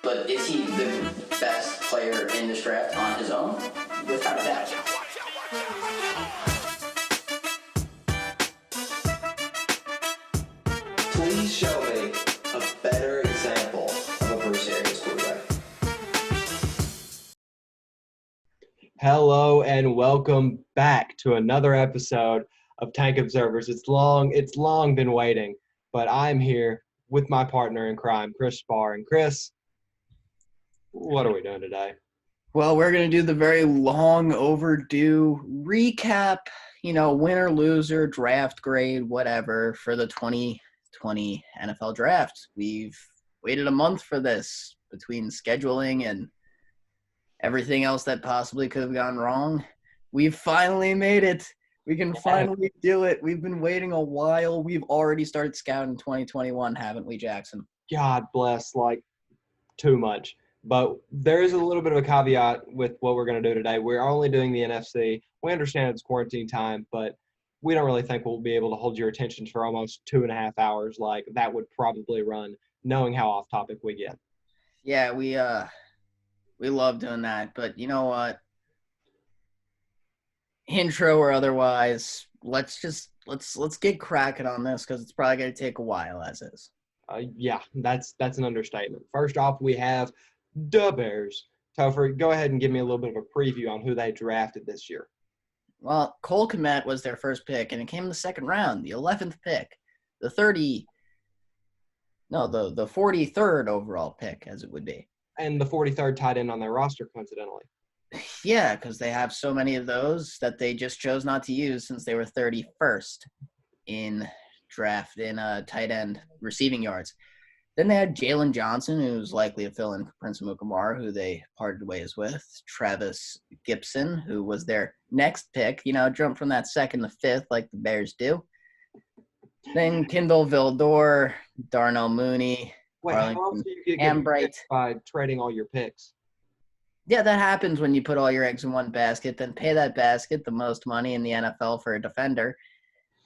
But is he the best player in this draft on his own? Without a doubt. Please show me a better example of a Bruce Arians quarterback. Hello and welcome back to another episode of Tank Observers. It's long been waiting, but I'm here with my partner in crime, Chris Spar. And Chris, what are we doing today? Well, we're going to do the very long overdue recap, winner, loser, draft grade, whatever, for the 2020 NFL draft. We've waited a month for this between scheduling and everything else that possibly could have gone wrong. We've finally made it. We can finally do it. We've been waiting a while. We've already started scouting 2021, haven't we, Jackson? God bless, too much. But there is a little bit of a caveat with what we're going to do today. We're only doing the NFC. We understand it's quarantine time, but we don't really think we'll be able to hold your attention for almost 2.5 hours. That would probably run, knowing how off topic we get. Yeah, we love doing that. But you know what? Intro or otherwise, let's get cracking on this because it's probably going to take a while as is. Yeah, that's an understatement. First off, we have the Bears. Topher, go ahead and give me a little bit of a preview on who they drafted this year. Well, Cole Kmet was their first pick, and it came in the second round, the 11th pick, the 43rd overall pick, as it would be. And the 43rd tight end on their roster, coincidentally. Yeah, because they have so many of those that they just chose not to use since they were 31st in tight end receiving yards. Then they had Jalen Johnson, who's likely a fill-in for Prince Amukamara, who they parted ways with. Travis Gibson, who was their next pick, jumped from that second to fifth like the Bears do. Then Kindle Vildor, Darnell Mooney, Wait, how else do you get good by trading all your picks? Yeah, that happens when you put all your eggs in one basket, then pay that basket the most money in the NFL for a defender,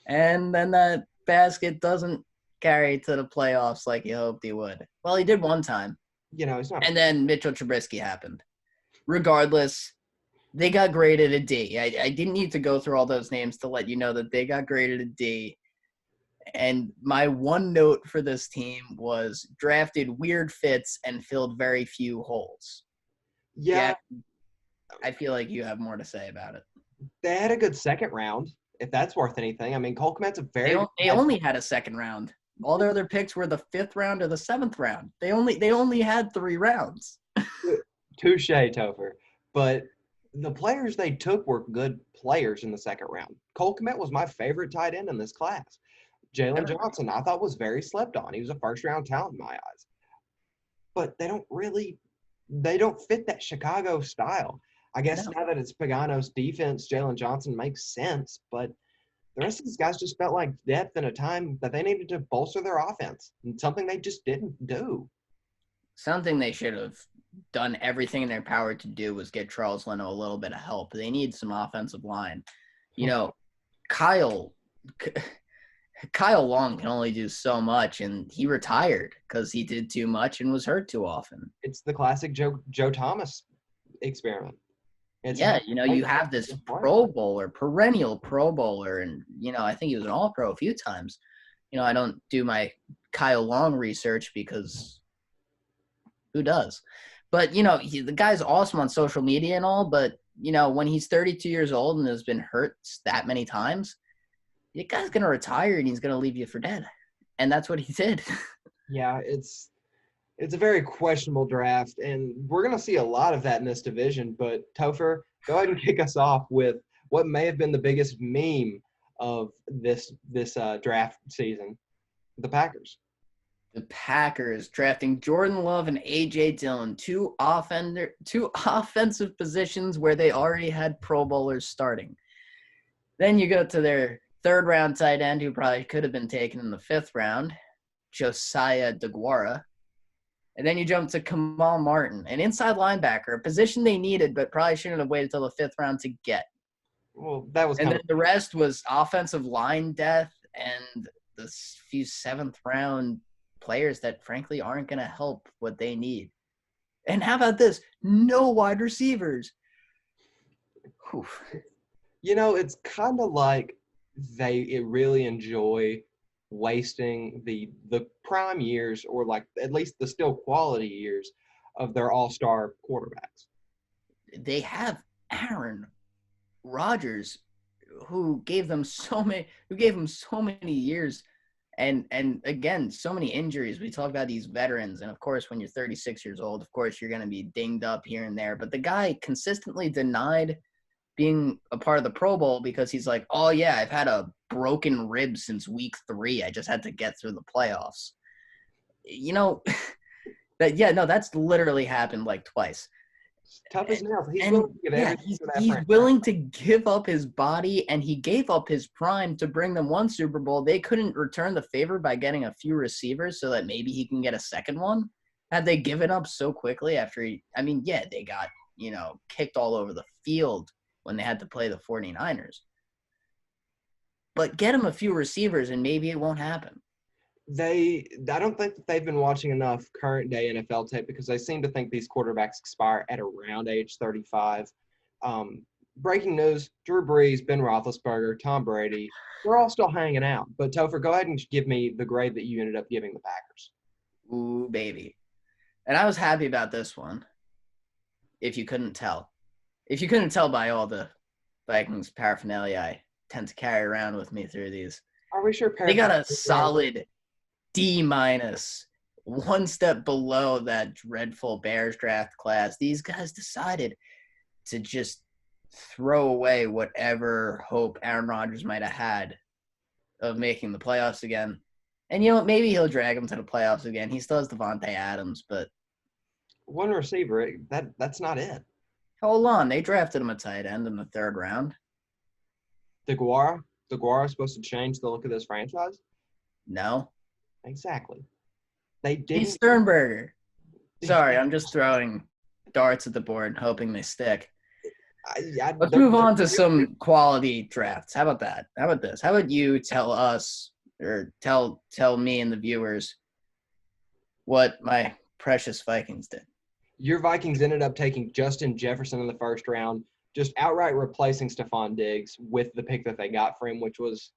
and then that basket doesn't carry to the playoffs like you hoped he would. Well, he did one time. It's not. And then Mitchell Trubisky happened. Regardless, they got graded a D. I didn't need to go through all those names to let you know that they got graded a D. And my one note for this team was drafted weird fits and filled very few holes. Yeah. I feel like you have more to say about it. They had a good second round, if that's worth anything. I mean, Cole Kmet's a very They only had a second round. All their other picks were the 5th round or the 7th round. They only had 3 rounds. Touche, Topher. But the players they took were good players in the second round. Cole Kmet was my favorite tight end in this class. Jalen Johnson, I thought, was very slept on. He was a first-round talent in my eyes. But they don't fit that Chicago style. I guess now that it's Pagano's defense, Jalen Johnson makes sense, but the rest of these guys just felt like depth in a time that they needed to bolster their offense, and something they just didn't do. Something they should have done everything in their power to do was get Charles Leno a little bit of help. They need some offensive line. Kyle Long can only do so much, and he retired because he did too much and was hurt too often. It's the classic Joe Thomas experiment. You have this Pro Bowler, perennial Pro Bowler, and, I think he was an All-Pro a few times. I don't do my Kyle Long research because who does? But, the guy's awesome on social media and all, but, when he's 32 years old and has been hurt that many times, the guy's going to retire and he's going to leave you for dead. And that's what he did. Yeah, it's a very questionable draft, and we're going to see a lot of that in this division. But, Topher, go ahead and kick us off with what may have been the biggest meme of this draft season, the Packers. The Packers drafting Jordan Love and A.J. Dillon, two offensive positions where they already had Pro Bowlers starting. Then you go to their 3rd-round tight end, who probably could have been taken in the 5th round, Josiah DeGuara. And then you jump to Kamal Martin, an inside linebacker, a position they needed but probably shouldn't have waited till the 5th round to get. Well, that was and then the rest was offensive line depth and the few 7th-round players that, frankly, aren't going to help what they need. And how about this? No wide receivers. Whew. It's kind of like they really enjoy wasting the prime years, or like at least the still quality years of their all-star quarterbacks. They have Aaron Rodgers, who gave them so many years, and again, so many injuries. We talk about these veterans, and of course, when you're 36 years old, of course, you're going to be dinged up here and there. But the guy consistently denied being a part of the Pro Bowl because he's like, oh yeah, I've had a broken rib since week 3. I just had to get through the playoffs. That's literally happened like twice. Tough as nails. He's And willing to give everything to that he's franchise. willing to give up his body, and he gave up his prime to bring them one Super Bowl. They couldn't return the favor by getting a few receivers so that maybe he can get a second one. Had they given up so quickly after they got, kicked all over the field when they had to play the 49ers. But get him a few receivers and maybe it won't happen. I don't think that they've been watching enough current day NFL tape, because they seem to think these quarterbacks expire at around age 35. Breaking news: Drew Brees, Ben Roethlisberger, Tom Brady, they're all still hanging out. But Topher, go ahead and give me the grade that you ended up giving the Packers. Ooh, baby. And I was happy about this one, if you couldn't tell. If you couldn't tell by all the Vikings paraphernalia I tend to carry around with me through these. Are we sure They got a solid D-, one step below that dreadful Bears draft class. These guys decided to just throw away whatever hope Aaron Rodgers might have had of making the playoffs again. And maybe he'll drag him to the playoffs again. He still has Devontae Adams, but one receiver? That's not it. hold on. They drafted him a tight end in the 3rd round. DeGuara is supposed to change the look of this franchise? No. Exactly. They didn't. He's Sternberger. Sorry, I'm just throwing darts at the board, hoping they stick. Let's move on to some quality drafts. How about that? How about this? How about you tell us, or tell me and the viewers, what my precious Vikings did? Your Vikings ended up taking Justin Jefferson in the 1st round, just outright replacing Stephon Diggs with the pick that they got for him, which was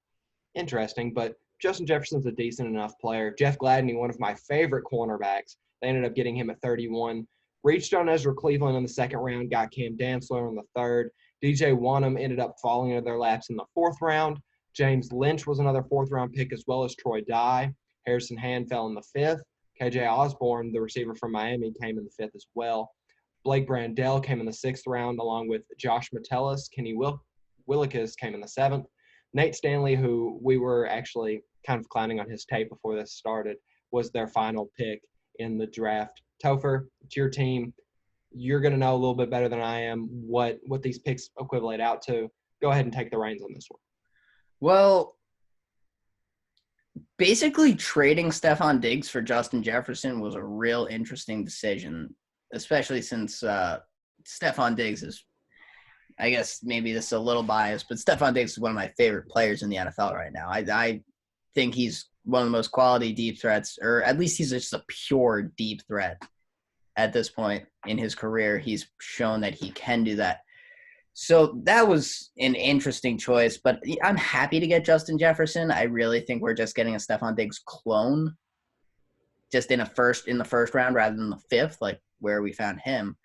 interesting. But Justin Jefferson's a decent enough player. Jeff Gladney, one of my favorite cornerbacks, they ended up getting him at 31. Reached on Ezra Cleveland in the 2nd round, got Cam Dantzler in the 3rd. DJ Wanham ended up falling into their laps in the 4th round. James Lynch was another 4th-round pick, as well as Troy Dye. Harrison Hand fell in the 5th. KJ Osborne, the receiver from Miami, came in the 5th as well. Blake Brandell came in the 6th round, along with Josh Metellus. Kenny Willekes came in the 7th. Nate Stanley, who we were actually kind of clowning on his tape before this started, was their final pick in the draft. Topher, it's your team. You're going to know a little bit better than I am what these picks equivalent out to. Go ahead and take the reins on this one. Well, basically trading Stephon Diggs for Justin Jefferson was a real interesting decision, especially since Stephon Diggs is, I guess maybe this is a little biased, but Stephon Diggs is one of my favorite players in the NFL right now. I think he's one of the most quality deep threats, or at least he's just a pure deep threat at this point in his career. He's shown that he can do that. So that was an interesting choice, but I'm happy to get Justin Jefferson. I really think we're just getting a Stephon Diggs clone, just in the first round rather than the 5th, like where we found him.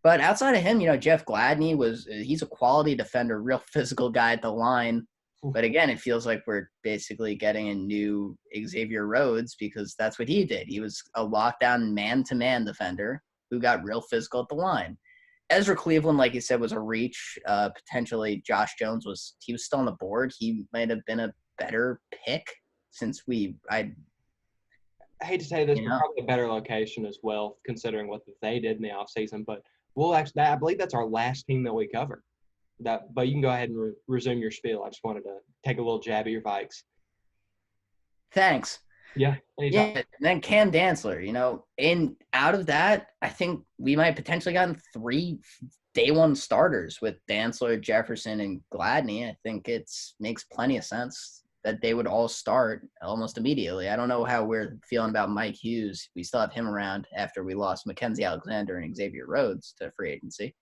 But outside of him, Jeff Gladney he's a quality defender, real physical guy at the line. But again, it feels like we're basically getting a new Xavier Rhodes, because that's what he did. He was a lockdown man-to-man defender who got real physical at the line. Ezra Cleveland, like you said, was a reach. Potentially Josh Jones was still on the board. He might have been a better pick since I hate to say this, but probably a better location as well, considering what they did in the offseason. But I believe that's our last team that we cover. But you can go ahead and resume your spiel. I just wanted to take a little jab at your Vikes. Thanks. Yeah. Anytime. Yeah. And then Cam Dantzler, and out of that, I think we might potentially gotten 3 day one starters with Dantzler, Jefferson, and Gladney. I think it makes plenty of sense that they would all start almost immediately. I don't know how we're feeling about Mike Hughes. We still have him around after we lost Mackenzie Alexander and Xavier Rhodes to free agency.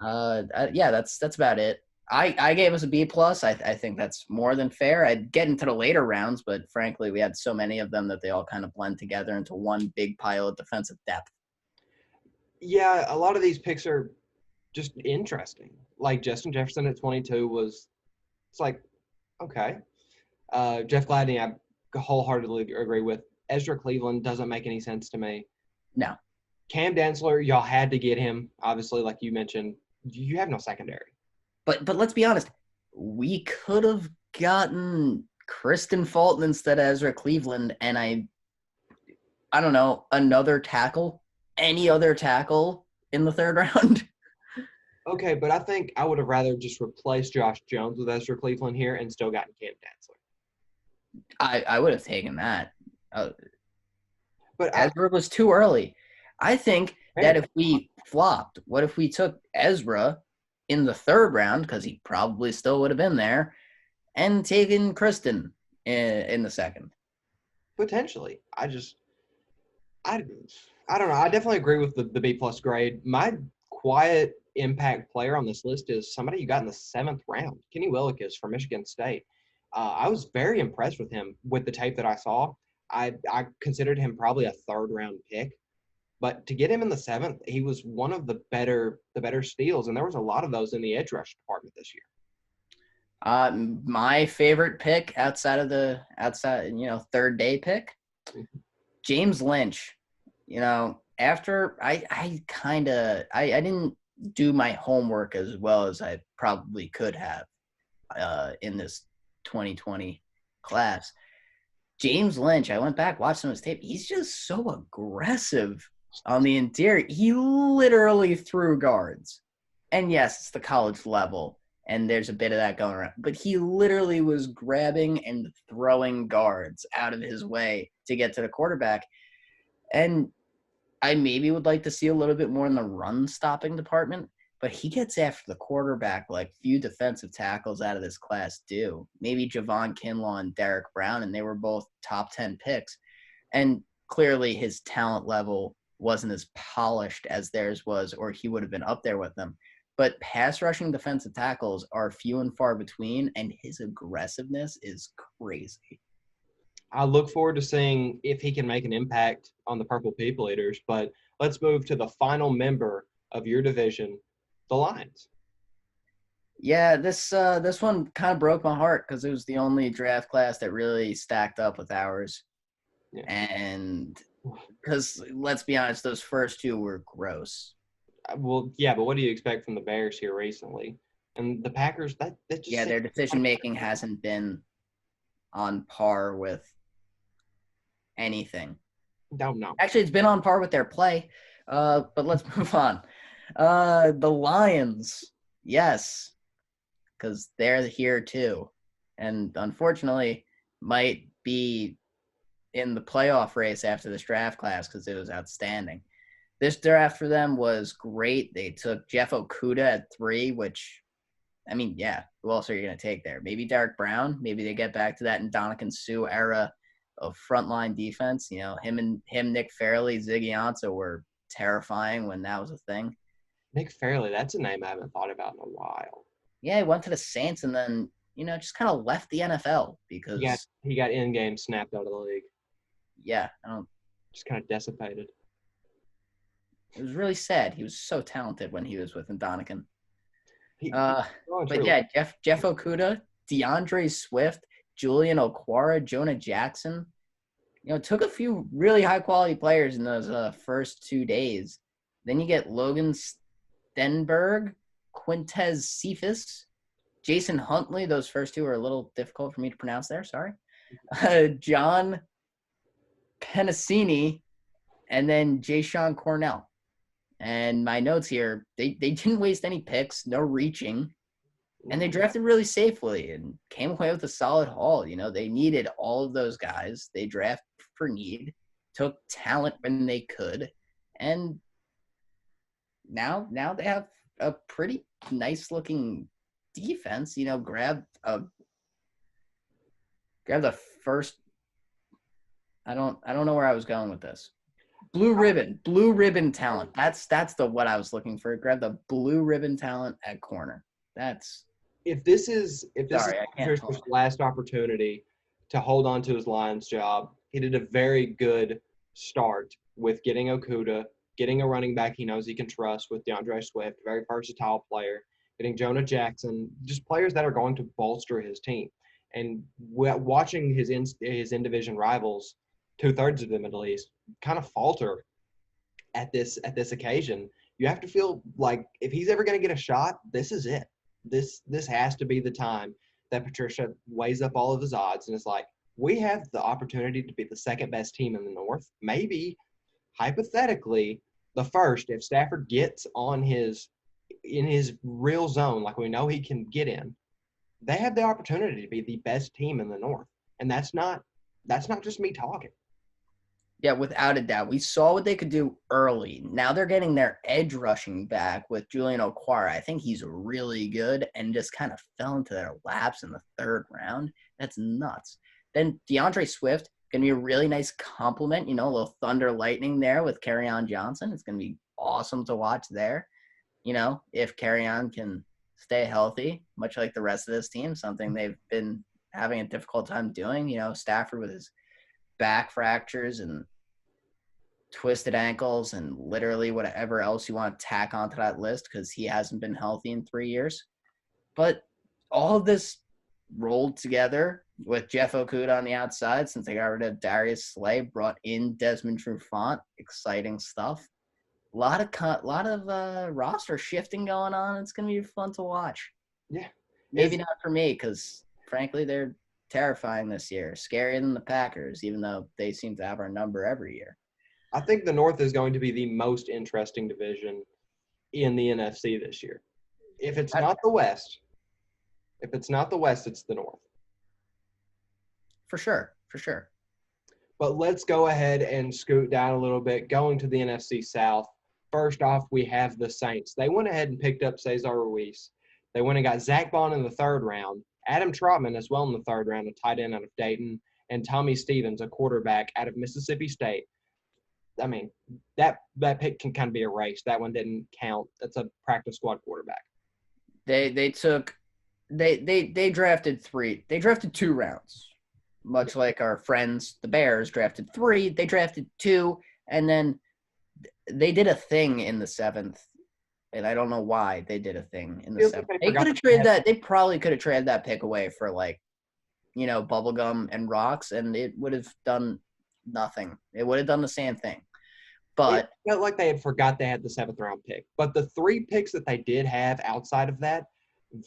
Yeah, that's about it. I gave us a B plus. I think that's more than fair. I'd get into the later rounds, but frankly, we had so many of them that they all kind of blend together into one big pile of defensive depth. Yeah, a lot of these picks are just interesting. Like Justin Jefferson at 22 it's like, okay. Jeff Gladney, I wholeheartedly agree with. Ezra Cleveland doesn't make any sense to me. No. Cam Dantzler, y'all had to get him. Obviously, like you mentioned, you have no secondary. But let's be honest. We could have gotten Kristen Fulton instead of Ezra Cleveland, and I don't know, another tackle, any other tackle in the third round. Okay, but I think I would have rather just replaced Josh Jones with Ezra Cleveland here and still gotten Cam Dantzler. I would have taken that. But Ezra was too early. I think that if we flopped, what if we took Ezra in the third round, because he probably still would have been there, and taken Kristen in the second? Potentially. I don't know. I definitely agree with the B plus grade. My quiet impact player on this list is somebody you got in the 7th round. Kenny Willekes from Michigan State. I was very impressed with him with the tape that I saw. I considered him probably a 3rd round pick. But to get him in the 7th, he was one of the better steals, and there was a lot of those in the edge rush department this year. My favorite pick outside, third day pick, James Lynch. After I didn't do my homework as well as I probably could have in this 2020 class. James Lynch, I went back, watched some of his tape. He's just so aggressive on the interior. He literally threw guards. And yes, it's the college level, and there's a bit of that going around. But he literally was grabbing and throwing guards out of his way to get to the quarterback. And I maybe would like to see a little bit more in the run-stopping department, but he gets after the quarterback like few defensive tackles out of this class do. Maybe Javon Kinlaw and Derek Brown, and they were both top 10 picks. And clearly his talent level wasn't as polished as theirs was, or he would have been up there with them. But pass rushing defensive tackles are few and far between, and his aggressiveness is crazy. I look forward to seeing if he can make an impact on the Purple People Eaters. But let's move to the final member of your division, the Lions. Yeah, this one kind of broke my heart because it was the only draft class that really stacked up with ours. Yeah. And because let's be honest, those first two were gross. Well, yeah, but what do you expect from the Bears here recently? And the Packers, that just their decision making hasn't been on par with anything. No. Actually, it's been on par with their play. But let's move on. The Lions, yes, because they're here too, and unfortunately might be in the playoff race after this draft class because it was outstanding. This draft for them was great. They took Jeff Okudah at 3, which, I mean, yeah, who else are you going to take there? Maybe Derek Brown. Maybe they get back to that Ndamukong Suh era of frontline defense. Him, Nick Fairley, Ziggy Ansah were terrifying when that was a thing. Nick Fairley, that's a name I haven't thought about in a while. Yeah, he went to the Saints and then, just kind of left the NFL because he got in-game snapped out of the league. Yeah, just kind of dissipated. It was really sad. He was so talented when he was with Ndamukong. But yeah, Jeff Okudah, DeAndre Swift, Julian Okwara, Jonah Jackson, took a few really high-quality players in those first 2 days. Then you get Logan Stenberg, Quintez Cephas, Jason Huntley. Those first two are a little difficult for me to pronounce there. Sorry. John Penasini, and then Jayshon Cornell. And my notes here, they didn't waste any picks, no reaching, and they drafted really safely and came away with a solid haul. They needed all of those guys. They drafted for need, took talent when they could, and now they have a pretty nice-looking defense. Grabbed a Grab the first. I don't know where I was going with this. Blue ribbon talent. That's the what I was looking for. Grab the blue ribbon talent at corner. That's If this is Sorry, I can't Patricia's talk. last opportunity to hold on to his Lions job, he did a very good start with getting Okuda, getting a running back he knows he can trust with DeAndre Swift, very versatile player, getting Jonah Jackson, just players that are going to bolster his team. And watching his in-division rivals, 2/3 of them at least, kind of falter at this occasion, you have to feel like if he's ever going to get a shot, this is it. This has to be the time that Patricia weighs up all of his odds and is like, we have the opportunity to be the second best team in the North, maybe hypothetically the first if Stafford gets in his real zone like we know he can get in. They have the opportunity to be the best team in the North, and that's not just me talking. Yeah, without a doubt. We saw what they could do early. Now they're getting their edge rushing back with Julian Okwara. I think he's really good and just kind of fell into their laps in the third round. That's nuts. Then DeAndre Swift, going to be a really nice compliment, a little thunder lightning there with Kerryon Johnson. It's going to be awesome to watch there. If Kerryon can stay healthy, much like the rest of this team, something they've been having a difficult time doing. Stafford with his back fractures and twisted ankles and literally whatever else you want to tack onto that list because he hasn't been healthy in 3 years. But all of this rolled together with Jeff Okuda on the outside since they got rid of Darius Slay, brought in Desmond Trufant. Exciting stuff. A lot of roster shifting going on. It's going to be fun to watch. Yeah. Maybe not for me because, frankly, they're terrifying this year. Scarier than the Packers, even though they seem to have our number every year. I think the North is going to be the most interesting division in the NFC this year. If it's not the West, it's the North. For sure. But let's go ahead and scoot down a little bit, going to the NFC South. First off, we have the Saints. They went ahead and picked up Cesar Ruiz. They went and got Zach Bond in the third round, Adam Trotman as well in the third round, a tight end out of Dayton, and Tommy Stevens, a quarterback out of Mississippi State. I mean, that pick can kind of be erased. That one didn't count. That's a practice squad quarterback. They drafted three. They drafted 2 rounds, much like our friends the Bears drafted 3. They drafted 2, and then they did a thing in the 7th, and I don't know why they did a thing in the 7th. They could have traded that. They probably could have traded that pick away for bubblegum and rocks, and it would have done nothing. It would have done the same thing. But it felt like they had forgot they had the 7th round pick. But the 3 picks that they did have outside of that,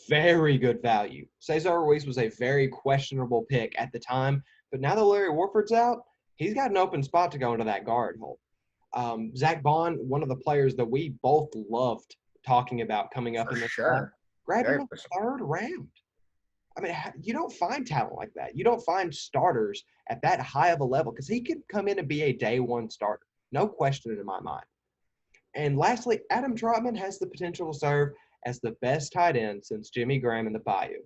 very good value. Cesar Ruiz was a very questionable pick at the time, but now that Larry Warford's out, he's got an open spot to go into that guard hole. Zach Bond, one of the players that we both loved talking about coming up in this class, grabbed him in the third round. I mean, you don't find talent like that. You don't find starters at that high of a level because he could come in and be a day one starter. No question in my mind. And lastly, Adam Trotman has the potential to serve as the best tight end since Jimmy Graham in the Bayou.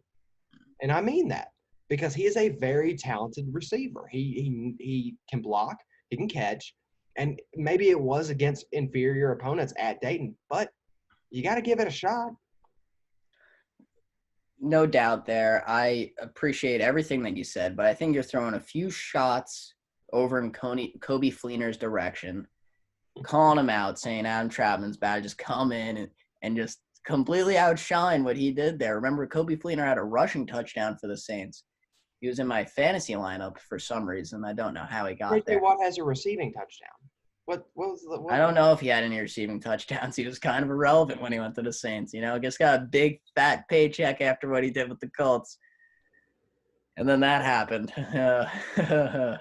And I mean that because he is a very talented receiver. He can block, he can catch, and maybe it was against inferior opponents at Dayton, but you got to give it a shot. No doubt there. I appreciate everything that you said, but I think you're throwing a few shots over in Kobe Fleener's direction, calling him out, saying Adam Trotman's bad. Just come in and just completely outshine what he did there. Remember, Kobe Fleener had a rushing touchdown for the Saints. He was in my fantasy lineup for some reason. I don't know how he got there. Watt has a receiving touchdown. What I don't know if he had any receiving touchdowns. He was kind of irrelevant when he went to the Saints. Just got a big fat paycheck after what he did with the Colts. And then that happened. But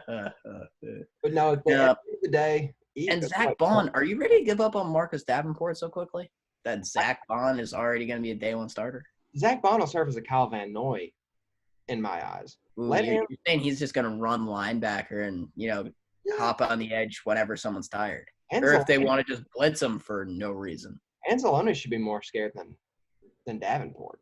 no, at the end of the day. And Zach Bond, are you ready to give up on Marcus Davenport so quickly? That Zach Bond is already going to be a day one starter? Zach Bond will serve as a Kyle Van Noy in my eyes. You're saying he's just going to run linebacker and, hop on the edge whenever someone's tired. Or if they want to just blitz him for no reason. Anzalone should be more scared than Davenport.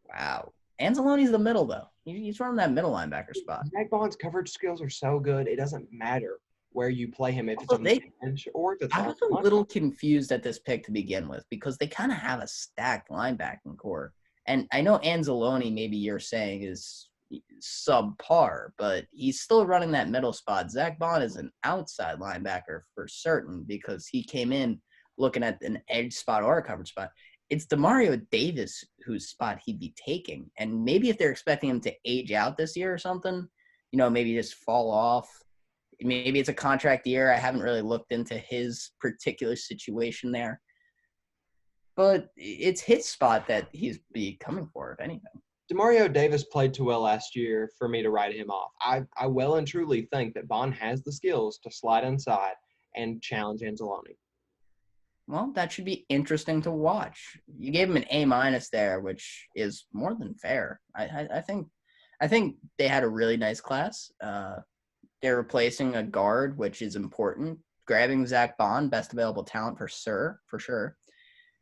Wow. Anzalone's the middle, though. He's running that middle linebacker spot. Zach Bond's coverage skills are so good, it doesn't matter where you play him, if it's Also, on the bench or if it's I on was the a line. little confused at this pick to begin with because they kind of have a stacked linebacking core. And I know Anzalone, maybe you're saying, is subpar, but he's still running that middle spot. Zach Bond is an outside linebacker for certain because he came in looking at an edge spot or a coverage spot. It's Demario Davis whose spot he'd be taking. And maybe if they're expecting him to age out this year or something, maybe just fall off. Maybe it's a contract year. I haven't really looked into his particular situation there. But it's his spot that he's be coming for, if anything. Demario Davis played too well last year for me to write him off. I well and truly think that Bond has the skills to slide inside and challenge Anzalone. Well, that should be interesting to watch. You gave him an A- there, which is more than fair. I think they had a really nice class. They're replacing a guard, which is important. Grabbing Zach Bond, best available talent for sure.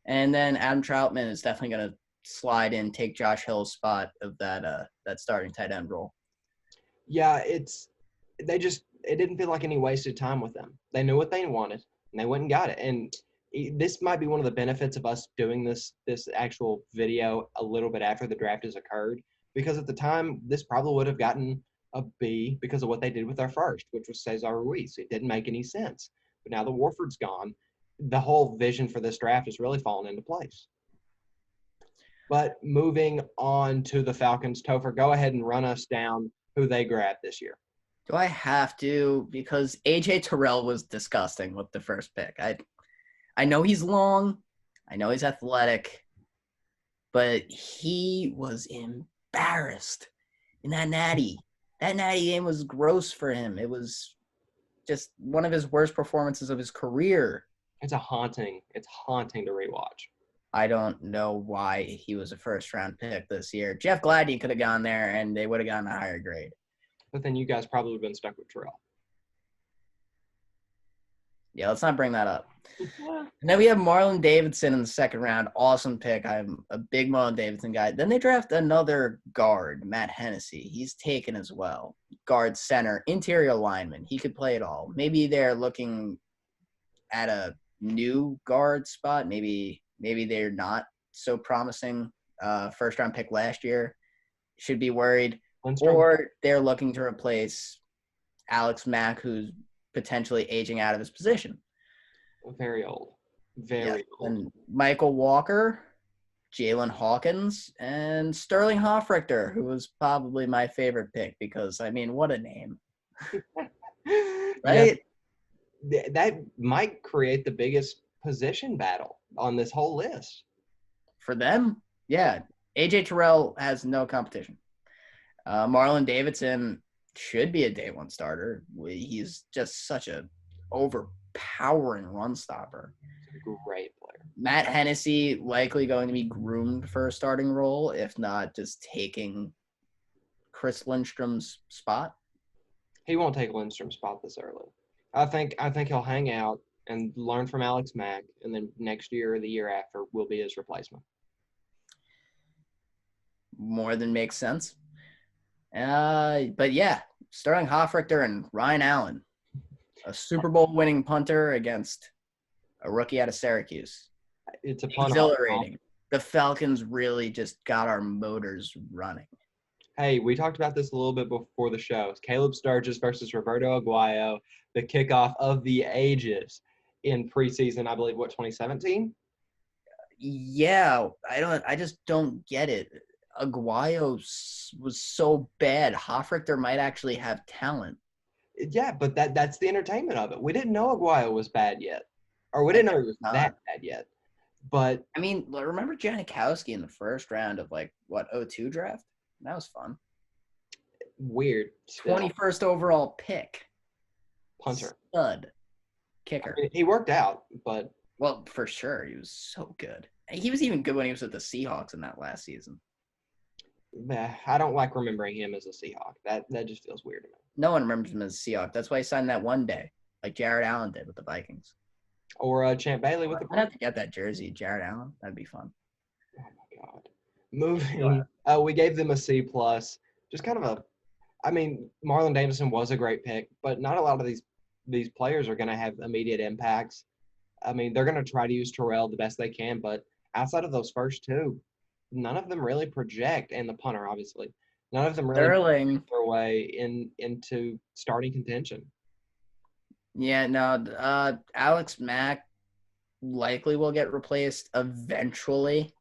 And then Adam Troutman is definitely going to slide in, take Josh Hill's spot of that starting tight end role. Yeah, it didn't feel like any wasted time with them. They knew what they wanted, and they went and got it. And this might be one of the benefits of us doing this actual video a little bit after the draft has occurred, because at the time, this probably would have gotten a B because of what they did with our first, which was Cesar Ruiz. It didn't make any sense. But now that Warford's gone, the whole vision for this draft has really fallen into place. But moving on to the Falcons, Topher, go ahead and run us down who they grabbed this year. Do I have to? Because A.J. Terrell was disgusting with the first pick. I know he's long. I know he's athletic. But he was embarrassed in that natty. That natty game was gross for him. It was just one of his worst performances of his career. It's haunting to rewatch. I don't know why he was a first-round pick this year. Jeff Gladney could have gone there, and they would have gotten a higher grade. But then you guys probably would have been stuck with Terrell. Yeah, let's not bring that up. And then we have Marlon Davidson in the second round. Awesome pick. I'm a big Marlon Davidson guy. Then they draft another guard, Matt Hennessy. He's taken as well. Guard, center, interior lineman. He could play it all. Maybe they're looking at a new guard spot. Maybe they're not so promising. First-round pick last year. Should be worried. Lindstrom. Or they're looking to replace Alex Mack, who's potentially aging out of his position. Very old. Very old. And Michael Walker, Jalen Hawkins, and Sterling Hoffrichter, who was probably my favorite pick because, what a name. Right? Yeah, that might create the biggest position battle on this whole list. For them, yeah. A.J. Terrell has no competition. Marlon Davidson should be a day one starter. He's just such a overpowering run stopper. Great player. Matt Hennessy likely going to be groomed for a starting role, if not just taking Chris Lindstrom's spot. He won't take Lindstrom's spot this early. I think he'll hang out and learn from Alex Mack, and then next year or the year after will be his replacement. More than makes sense. But yeah, Sterling Hoffrichter and Ryan Allen, a Super Bowl winning punter against a rookie out of Syracuse. It's a fun Exhilarating. The Falcons really just got our motors running. Hey, we talked about this a little bit before the show. Caleb Sturgis versus Roberto Aguayo, the kickoff of the ages in preseason, I believe, 2017? Yeah, I just don't get it. Aguayo was so bad. Hoffrichter might actually have talent. Yeah, but that's the entertainment of it. We didn't know Aguayo was bad yet. Or we didn't know he was that bad yet. But remember Janikowski in the first round of 02 draft? That was fun. Weird. Still. 21st overall pick. Punter. Stud. Kicker. He worked out, but well, for sure. He was so good. He was even good when he was with the Seahawks in that last season. I don't like remembering him as a Seahawk. That just feels weird to me. No one remembers him as a Seahawk. That's why he signed that one day, like Jared Allen did with the Vikings. Or Champ Bailey with the I'd have to get that jersey, Jared Allen. That'd be fun. Oh, my God. Moving, we gave them a C plus. Just kind of a, I mean, Marlon Davidson was a great pick, but not a lot of these players are going to have immediate impacts. I mean, they're going to try to use Terrell the best they can, but outside of those first two, none of them really project, and the punter obviously, none of them really Sterling. their way into starting contention. Yeah, no, Alex Mack likely will get replaced eventually.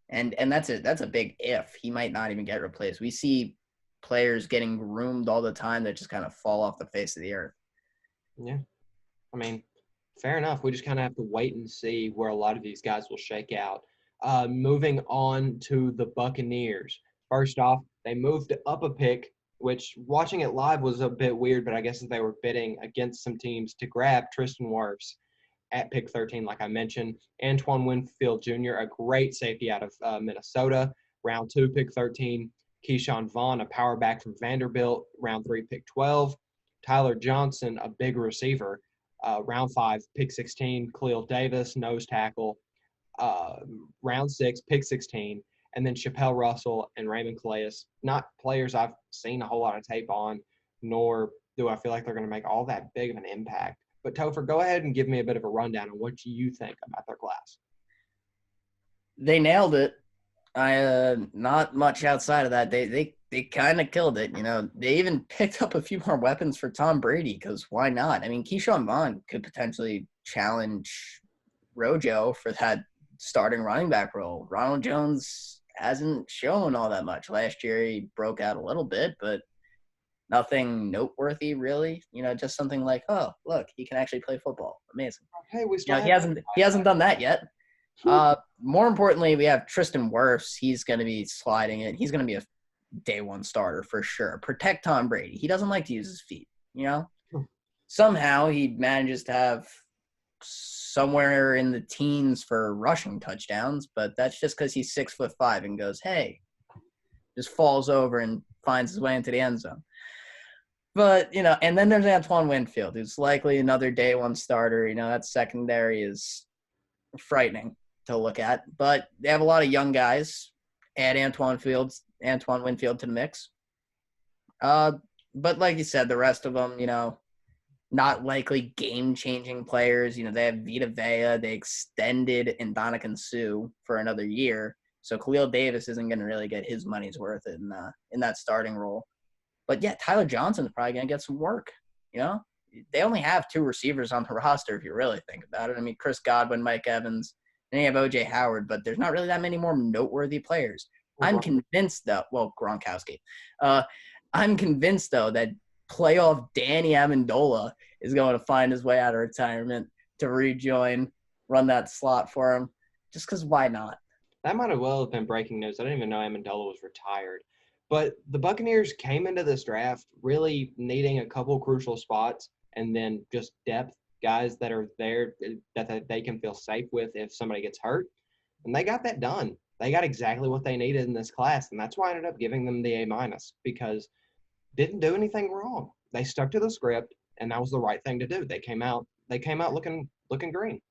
And that's a big if. He might not even get replaced. We see players getting groomed all the time that just kind of fall off the face of the earth. Yeah. I mean, fair enough. We just kind of have to wait and see where a lot of these guys will shake out. Moving on to the Buccaneers. First off, they moved up a pick, which watching it live was a bit weird, but I guess they were bidding against some teams to grab Tristan Wirfs at pick 13, like I mentioned. Antoine Winfield Jr., a great safety out of Minnesota. Round 2, pick 13. Keyshawn Vaughn, a power back from Vanderbilt. Round 3, pick 12. Tyler Johnson, a big receiver. Round 5, pick 16. Khalil Davis, nose tackle. Round 6, pick 16. And then Chappelle Russell and Raymond Calais, not players I've seen a whole lot of tape on, nor do I feel like they're going to make all that big of an impact. But Topher, go ahead and give me a bit of a rundown on what you think about their class. They nailed it. Not much outside of that. They kind of killed it. You know, they even picked up a few more weapons for Tom Brady because why not? I mean, Keyshawn Vaughn could potentially challenge Rojo for that starting running back role. Ronald Jones hasn't shown all that much. Last year he broke out a little bit, but nothing noteworthy really. You know, just something like, oh, look, he can actually play football. Amazing. Hey, we You still know, he hasn't done that yet. More importantly, we have Tristan Wirfs. He's going to be sliding it. He's going to be a day one starter for sure. Protect Tom Brady. He doesn't like to use his feet, you know? Somehow he manages to have somewhere in the teens for rushing touchdowns, but that's just because he's 6'5" and goes, hey, just falls over and finds his way into the end zone. But, you know, and then there's Antoine Winfield, who's likely another day one starter. You know, that secondary is frightening to look at. But they have a lot of young guys. Add Antoine Winfield to the mix. But like you said, the rest of them, you know, not likely game-changing players. You know, they have Vita Vea. They extended Ndamukong Suh for another year. So Khalil Davis isn't going to really get his money's worth in that starting role. But, yeah, Tyler Johnson's probably going to get some work, you know? They only have 2 receivers on the roster if you really think about it. I mean, Chris Godwin, Mike Evans, and you have O.J. Howard, but there's not really that many more noteworthy players. I'm convinced, though – well, Gronkowski. I'm convinced, though, that playoff Danny Amendola is going to find his way out of retirement to rejoin, run that slot for him, just because why not? That might have well have been breaking news. I didn't even know Amendola was retired. But the Buccaneers came into this draft really needing a couple crucial spots and then just depth guys that are there that they can feel safe with if somebody gets hurt. And they got that done. They got exactly what they needed in this class. And that's why I ended up giving them the A- because didn't do anything wrong. They stuck to the script, and that was the right thing to do. They came out looking green.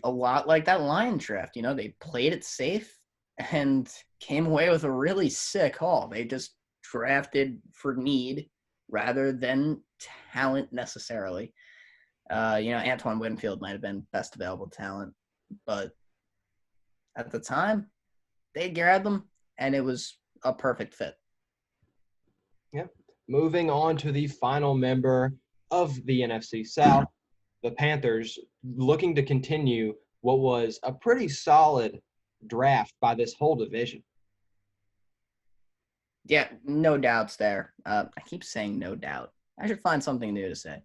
A lot like that Lions draft. You know, they played it safe and came away with a really sick haul. They just drafted for need rather than talent necessarily. You know, Antoine Winfield might have been best available talent, but at the time, they grabbed them, and it was a perfect fit. Yeah. Moving on to the final member of the NFC South, the Panthers, looking to continue what was a pretty solid draft by this whole division. Yeah, no doubts there. I keep saying no doubt. I should find something new to say.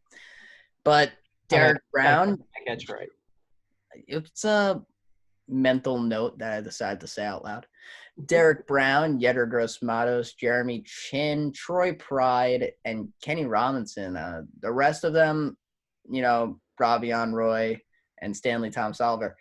But Derek Brown, That's right. it's a mental note that I decided to say out loud. Derek Brown, Yetur Gross-Matos, Jeremy Chin, Troy Pride, and Kenny Robinson. The rest of them, you know, Bravion Roy and Stanley Tom-Salver,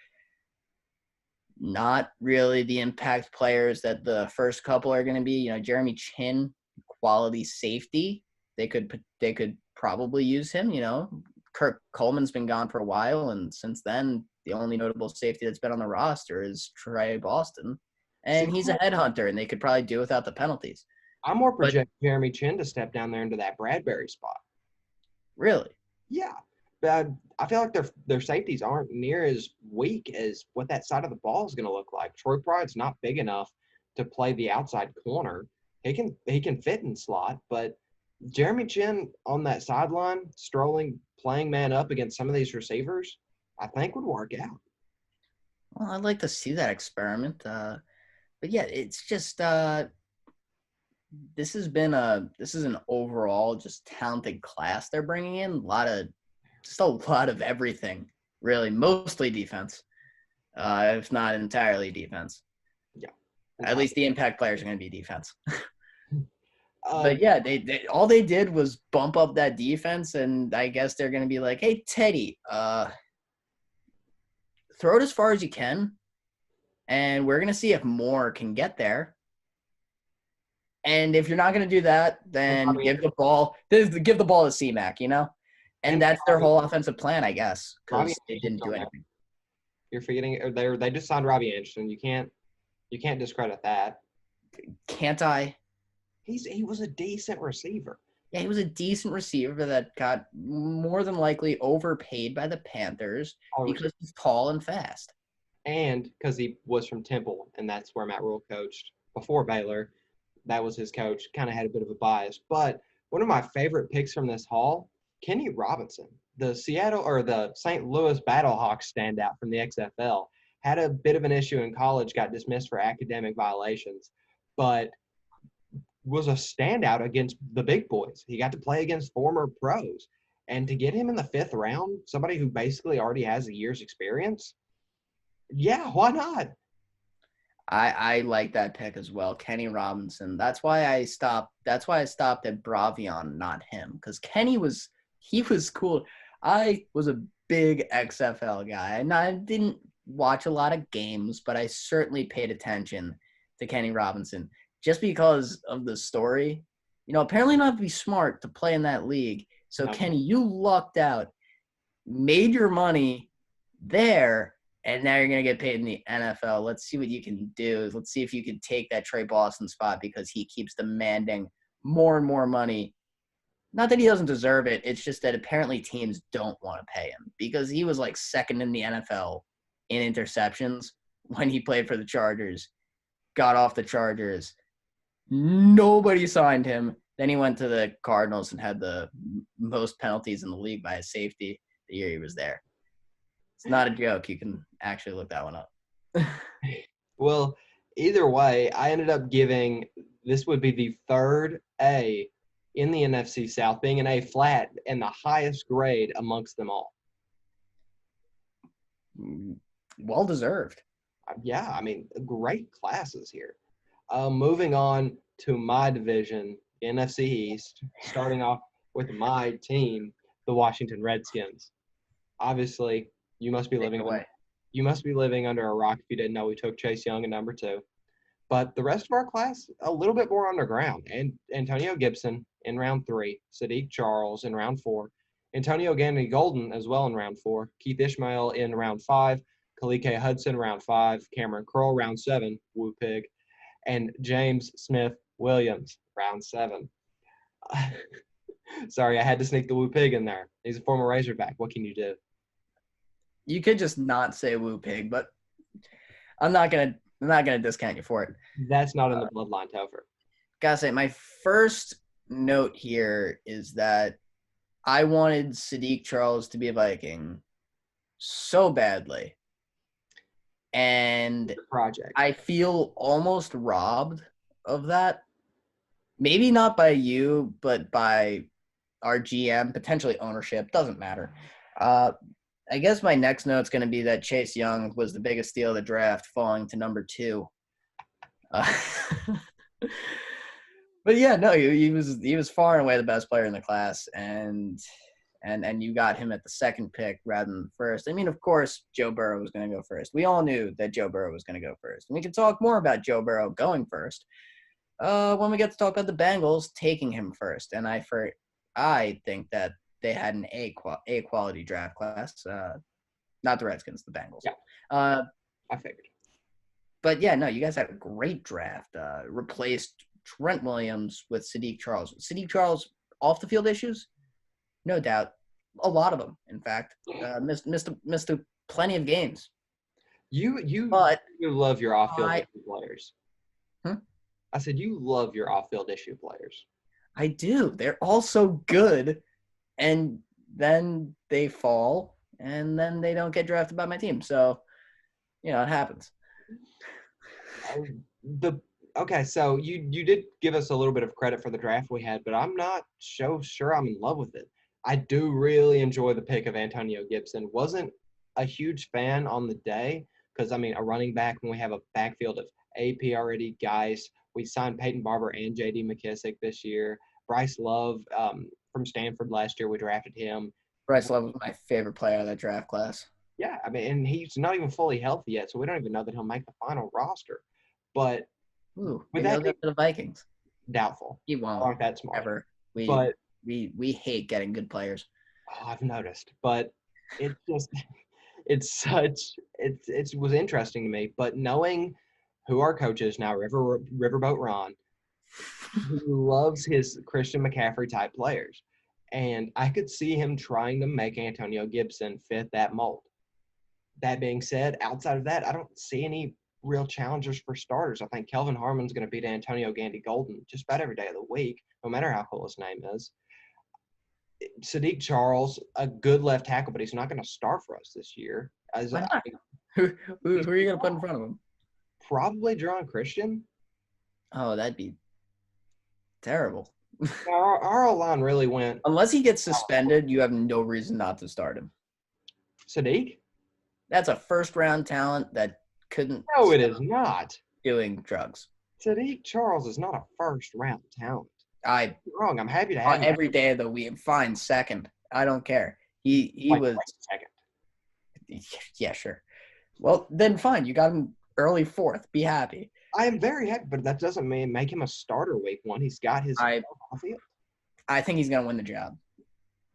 not really the impact players that the first couple are going to be. You know, Jeremy Chin, quality safety. They could probably use him. You know, Kirk Coleman's been gone for a while, and since then, the only notable safety that's been on the roster is Trey Boston. And See, he's a headhunter, and they could probably do without the penalties. I'm more But projecting Jeremy Chin to step down there into that Bradbury spot. really, Yeah, but I feel like their safeties aren't near as weak as what that side of the ball is going to look like. Troy Pride's not big enough to play the outside corner. He can fit in slot, but Jeremy Chin on that sideline, strolling, playing man up against some of these receivers, I think would work out. well, I'd like to see that experiment. But yeah, it's just this is an overall just talented class they're bringing in. A lot of everything, really, mostly defense, if not entirely defense. Yeah. At least the impact players are going to be defense. Uh, But yeah, they all they did was bump up that defense, and I guess they're going to be like, "Hey, Teddy, throw it as far as you can, and we're going to see if more can get there. And if you're not going to do that, then give the ball to C-Mac, you know." And that's their whole offensive plan, I guess, Robbie because they didn't do anything. You're forgetting they just signed Robbie Anderson. You can't discredit that. Can't I? He was a decent receiver. Yeah, he was a decent receiver that got more than likely overpaid by the Panthers because he's tall and fast. And because he was from Temple, and that's where Matt Rule coached before Baylor. That was his coach. Kind of had a bit of a bias. But one of my favorite picks from this haul, Kenny Robinson, the St. Louis Battlehawks standout from the XFL, had a bit of an issue in college, got dismissed for academic violations, but was a standout against the big boys. He got to play against former pros. And to get him in the 5th round, somebody who basically already has a year's experience, yeah, why not? I like that pick as well, Kenny Robinson. That's why I stopped at Bravion, not him, because Kenny was cool. I was a big XFL guy, and I didn't watch a lot of games, but I certainly paid attention to Kenny Robinson just because of the story. You know, apparently you don't have to be smart to play in that league. So, No. Kenny, you lucked out, made your money there, and now you're going to get paid in the NFL. Let's see what you can do. Let's see if you can take that Trey Boston spot because he keeps demanding more and more money. Not that he doesn't deserve it. It's just that apparently teams don't want to pay him because he was like second in the NFL in interceptions when he played for the Chargers, got off the Chargers. Nobody signed him. Then he went to the Cardinals and had the most penalties in the league by a safety the year he was there. It's not a joke. You can actually look that one up. Well, either way, I ended up giving this would be the 3rd A in the NFC South, being an A flat and the highest grade amongst them all. Well deserved. Yeah, I mean, great classes here. Moving on to my division, NFC East, starting off with my team, the Washington Redskins. Obviously, you must be living under a rock if you didn't know we took Chase Young at number 2. But the rest of our class, a little bit more underground. And Antonio Gibson in round 3, Sadiq Charles in round 4, Antonio Gandy-Golden as well in round 4, Keith Ishmael in round 5, Kalike Hudson round 5, Cameron Kroll round 7, Woo Pig, and James Smith-Williams round 7. Sorry, I had to sneak the Woo Pig in there. He's a former Razorback. What can you do? You could just not say Woo Pig, but I'm not gonna discount you for it. That's not in the bloodline, Topher. Gotta say, my first note here is that I wanted Sadiq Charles to be a Viking so badly. And Project. I feel almost robbed of that. Maybe not by you, but by our GM, potentially ownership. Doesn't matter. I guess my next note's going to be that Chase Young was the biggest steal of the draft, falling to number 2. But yeah, no, he was far and away the best player in the class, and you got him at the 2nd pick rather than the 1st. I mean, of course, Joe Burrow was going to go first. We all knew that Joe Burrow was going to go first, and we can talk more about Joe Burrow going first when we get to talk about the Bengals taking him first. And I think that they had an A quality draft class, not the Redskins, the Bengals. Yeah, I figured. But yeah, no, you guys had a great draft. Replaced Trent Williams with Sadiq Charles. Sadiq Charles off the field issues, no doubt, a lot of them. In fact, missed plenty of games. You But love your off-field I, issue players. Hmm? I said you love your off-field issue players. I do. They're all so good, and then they fall, and then they don't get drafted by my team. So, it happens. Okay, so you did give us a little bit of credit for the draft we had, but I'm not so sure I'm in love with it. I do really enjoy the pick of Antonio Gibson. Wasn't a huge fan on the day because, I mean, a running back when we have a backfield of AP already guys. We signed Peyton Barber and J.D. McKissick this year. Bryce Love from Stanford last year, we drafted him. Bryce Love was my favorite player of that draft class. Yeah, I mean, and he's not even fully healthy yet, so we don't even know that he'll make the final roster. But Ooh, with maybe that he'll go to the Vikings. doubtful. He won't. Aren't that smart? Ever. But We hate getting good players. I've noticed. But it just it was interesting to me. But knowing who our coach is now, Riverboat Ron, he loves his Christian McCaffrey type players. And I could see him trying to make Antonio Gibson fit that mold. That being said, outside of that, I don't see any real challengers for starters. I think Kelvin Harmon's going to beat Antonio Gandy Golden just about every day of the week, no matter how cool his name is. Sadiq Charles, a good left tackle, but he's not going to start for us this year. Why not? Who are you going to put in front of him? Probably Jerron Christian. Oh, that'd be terrible. Our O-line really went. Unless he gets suspended, you have no reason not to start him. Sadiq? That's a first-round talent that couldn't. No, it is not. Doing drugs. Sadiq Charles is not a first-round talent. You're wrong. I'm happy to have him every day of the week. Fine, second. I don't care. He was second. Yeah, sure. Well, then fine. You got him early fourth. Be happy. I am very happy, but that doesn't mean make him a starter week one. He's got his field. I think he's gonna win the job.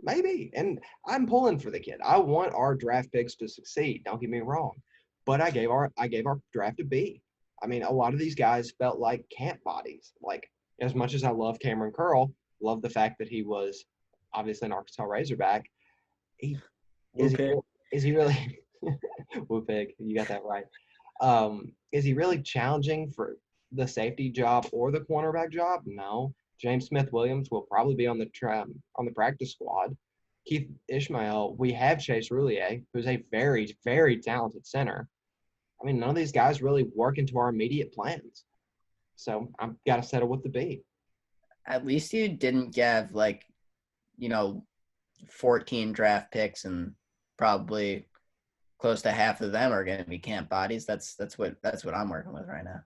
Maybe. And I'm pulling for the kid. I want our draft picks to succeed. Don't get me wrong. But I gave our draft a B. I mean, a lot of these guys felt like camp bodies. Like, as much as I love Cameron Curl, love the fact that he was obviously an Arkansas Razorback. Is he really Woo pig, you got that right. Is he really challenging for the safety job or the cornerback job? No. James Smith-Williams will probably be on the practice squad. Keith Ishmael, we have Chase Roulier, who's a very, very talented center. I mean, none of these guys really work into our immediate plans. So I've got to settle with the B. At least you didn't give 14 draft picks and probably close to half of them are going to be camp bodies. That's what I'm working with right now.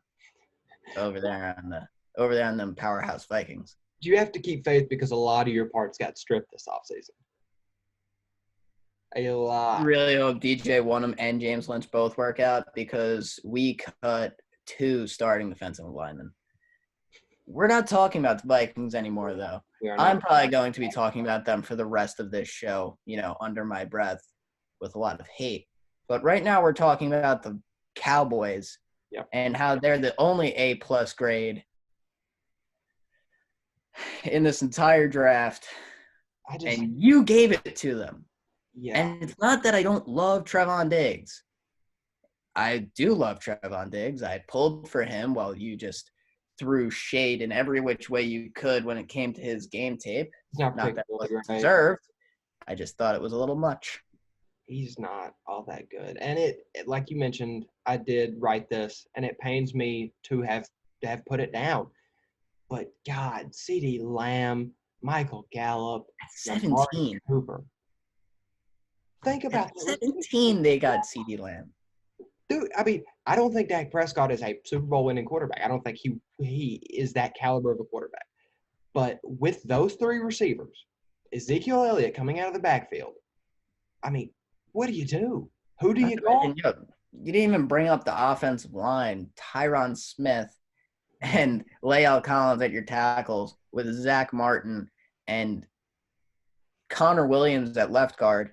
Over there on them powerhouse Vikings. You have to keep faith because a lot of your parts got stripped this offseason. A lot. I really hope DJ Wonnum and James Lynch both work out because we cut 2 starting defensive linemen. We're not talking about the Vikings anymore, though. I'm probably going to be talking about them for the rest of this show, under my breath with a lot of hate. But right now we're talking about the Cowboys and how they're the only A-plus grade in this entire draft. And you gave it to them. Yeah. And it's not that I don't love Trevon Diggs. I do love Trevon Diggs. I pulled for him while you just threw shade in every which way you could when it came to his game tape. Not that it wasn't deserved. I just thought it was a little much. He's not all that good. And it like you mentioned, I did write this, and it pains me to have put it down. But God, CeeDee Lamb, Michael Gallup, at 17. Cooper. Think about at 17 they got CeeDee Lamb. Dude, I mean, I don't think Dak Prescott is a Super Bowl winning quarterback. I don't think he is that caliber of a quarterback. But with those 3 receivers, Ezekiel Elliott coming out of the backfield, I mean, what do you do? Who do you go? You didn't even bring up the offensive line. Tyron Smith and Lael Collins at your tackles with Zach Martin and Connor Williams at left guard.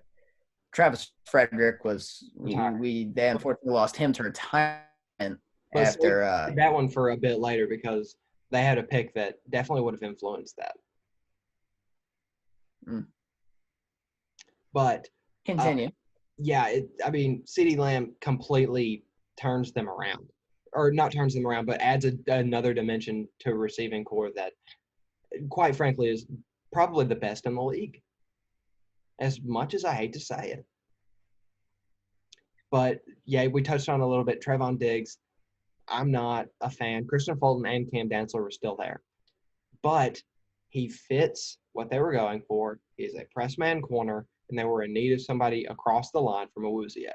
Travis Frederick was they unfortunately lost him to retirement, But save after that one for a bit later because they had a pick that definitely would have influenced that. Mm. But continue. yeah, CeeDee Lamb completely turns them around. Or not turns them around, but adds another dimension to a receiving core that, quite frankly, is probably the best in the league. As much as I hate to say it. But, yeah, we touched on it a little bit. Trevon Diggs, I'm not a fan. Christian Fulton and Cam Dantzler were still there. But he fits what they were going for. He's a press man corner, and they were in need of somebody across the line from Awuzie.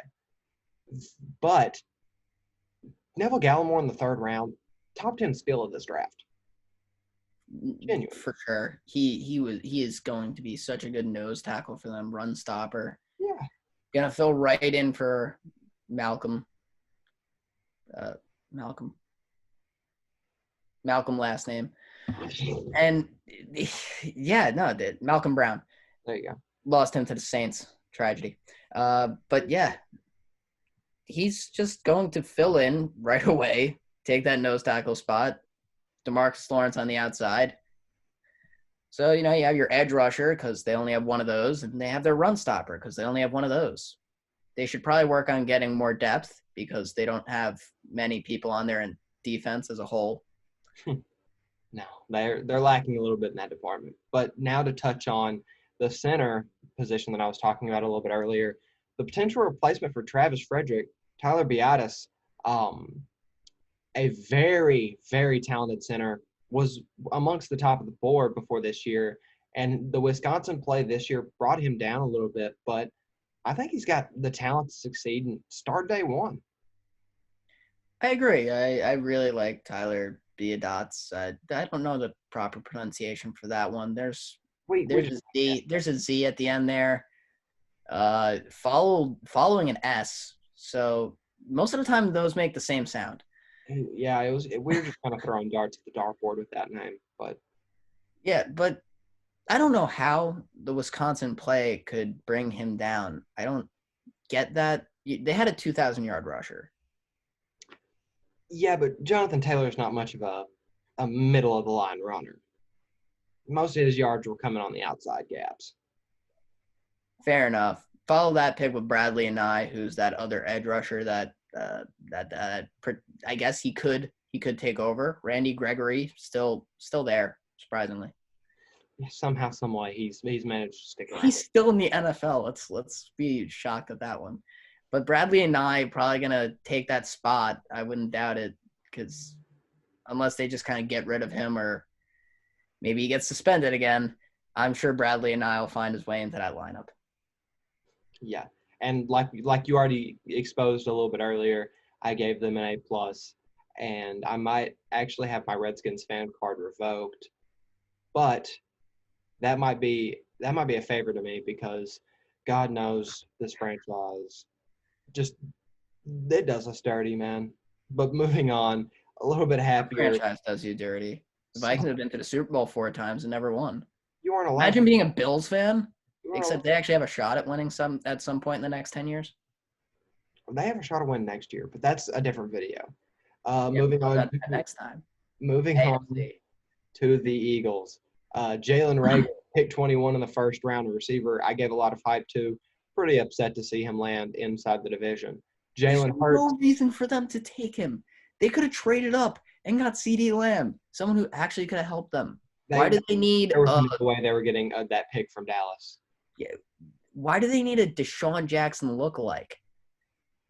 But Neville Gallimore in the third round, top 10 steal of this draft. Genuine. For sure. He is going to be such a good nose tackle for them, run stopper. Yeah. Gonna fill right in for Malcolm. Malcolm last name. And yeah, no, Malcolm Brown. There you go. Lost him to the Saints. Tragedy. But yeah, he's just going to fill in right away, take that nose tackle spot. DeMarcus Lawrence on the outside. So, you have your edge rusher because they only have one of those, and they have their run stopper because they only have one of those. They should probably work on getting more depth because they don't have many people on there in defense as a whole. No, they're lacking a little bit in that department. But now to touch on the center position that I was talking about a little bit earlier, the potential replacement for Travis Frederick, Tyler Biadasz, a very, very talented center, was amongst the top of the board before this year. And the Wisconsin play this year brought him down a little bit, but I think he's got the talent to succeed and start day one. I agree. I really like Tyler Biadasz. I don't know the proper pronunciation for that one. There's a Z at the end there. Following an S. So most of the time those make the same sound. Yeah, we were just kind of throwing darts at the dartboard with that name, but yeah, but I don't know how the Wisconsin play could bring him down. I don't get that. They had a 2,000-yard rusher. Yeah, but Jonathan Taylor's not much of a middle-of-the-line runner. Most of his yards were coming on the outside gaps. Fair enough. Follow that pick with Bradley and I, who's that other edge rusher that I guess he could take over. Randy Gregory still there, surprisingly. Somehow, some way, he's managed to stick around. He's still in the NFL. Let's be shocked at that one. But Bradley and I probably gonna take that spot. I wouldn't doubt it, because unless they just kind of get rid of him or maybe he gets suspended again, I'm sure Bradley and I will find his way into that lineup. Yeah, and like you already exposed a little bit earlier, I gave them an A+, and I might actually have my Redskins fan card revoked, but that might be a favor to me because God knows this franchise just it does us dirty, man. But moving on, a little bit happier. The franchise does you dirty. The Vikings have been to the Super Bowl 4 times and never won. You weren't allowed. Imagine being a Bills fan, except they actually have a shot at winning at some point in the next 10 years. They have a shot at win next year, but that's a different video. Yeah, moving on. Next time. Moving on to the Eagles. Jalen Reagor, pick 21 in the first round, a receiver I gave a lot of hype to. Pretty upset to see him land inside the division. Jalen Hurts. No reason for them to take him. They could have traded up and got CeeDee Lamb, someone who actually could have helped them. Why did they need there was no way they were getting that pick from Dallas? Yeah. Why do they need a Deshaun Jackson lookalike?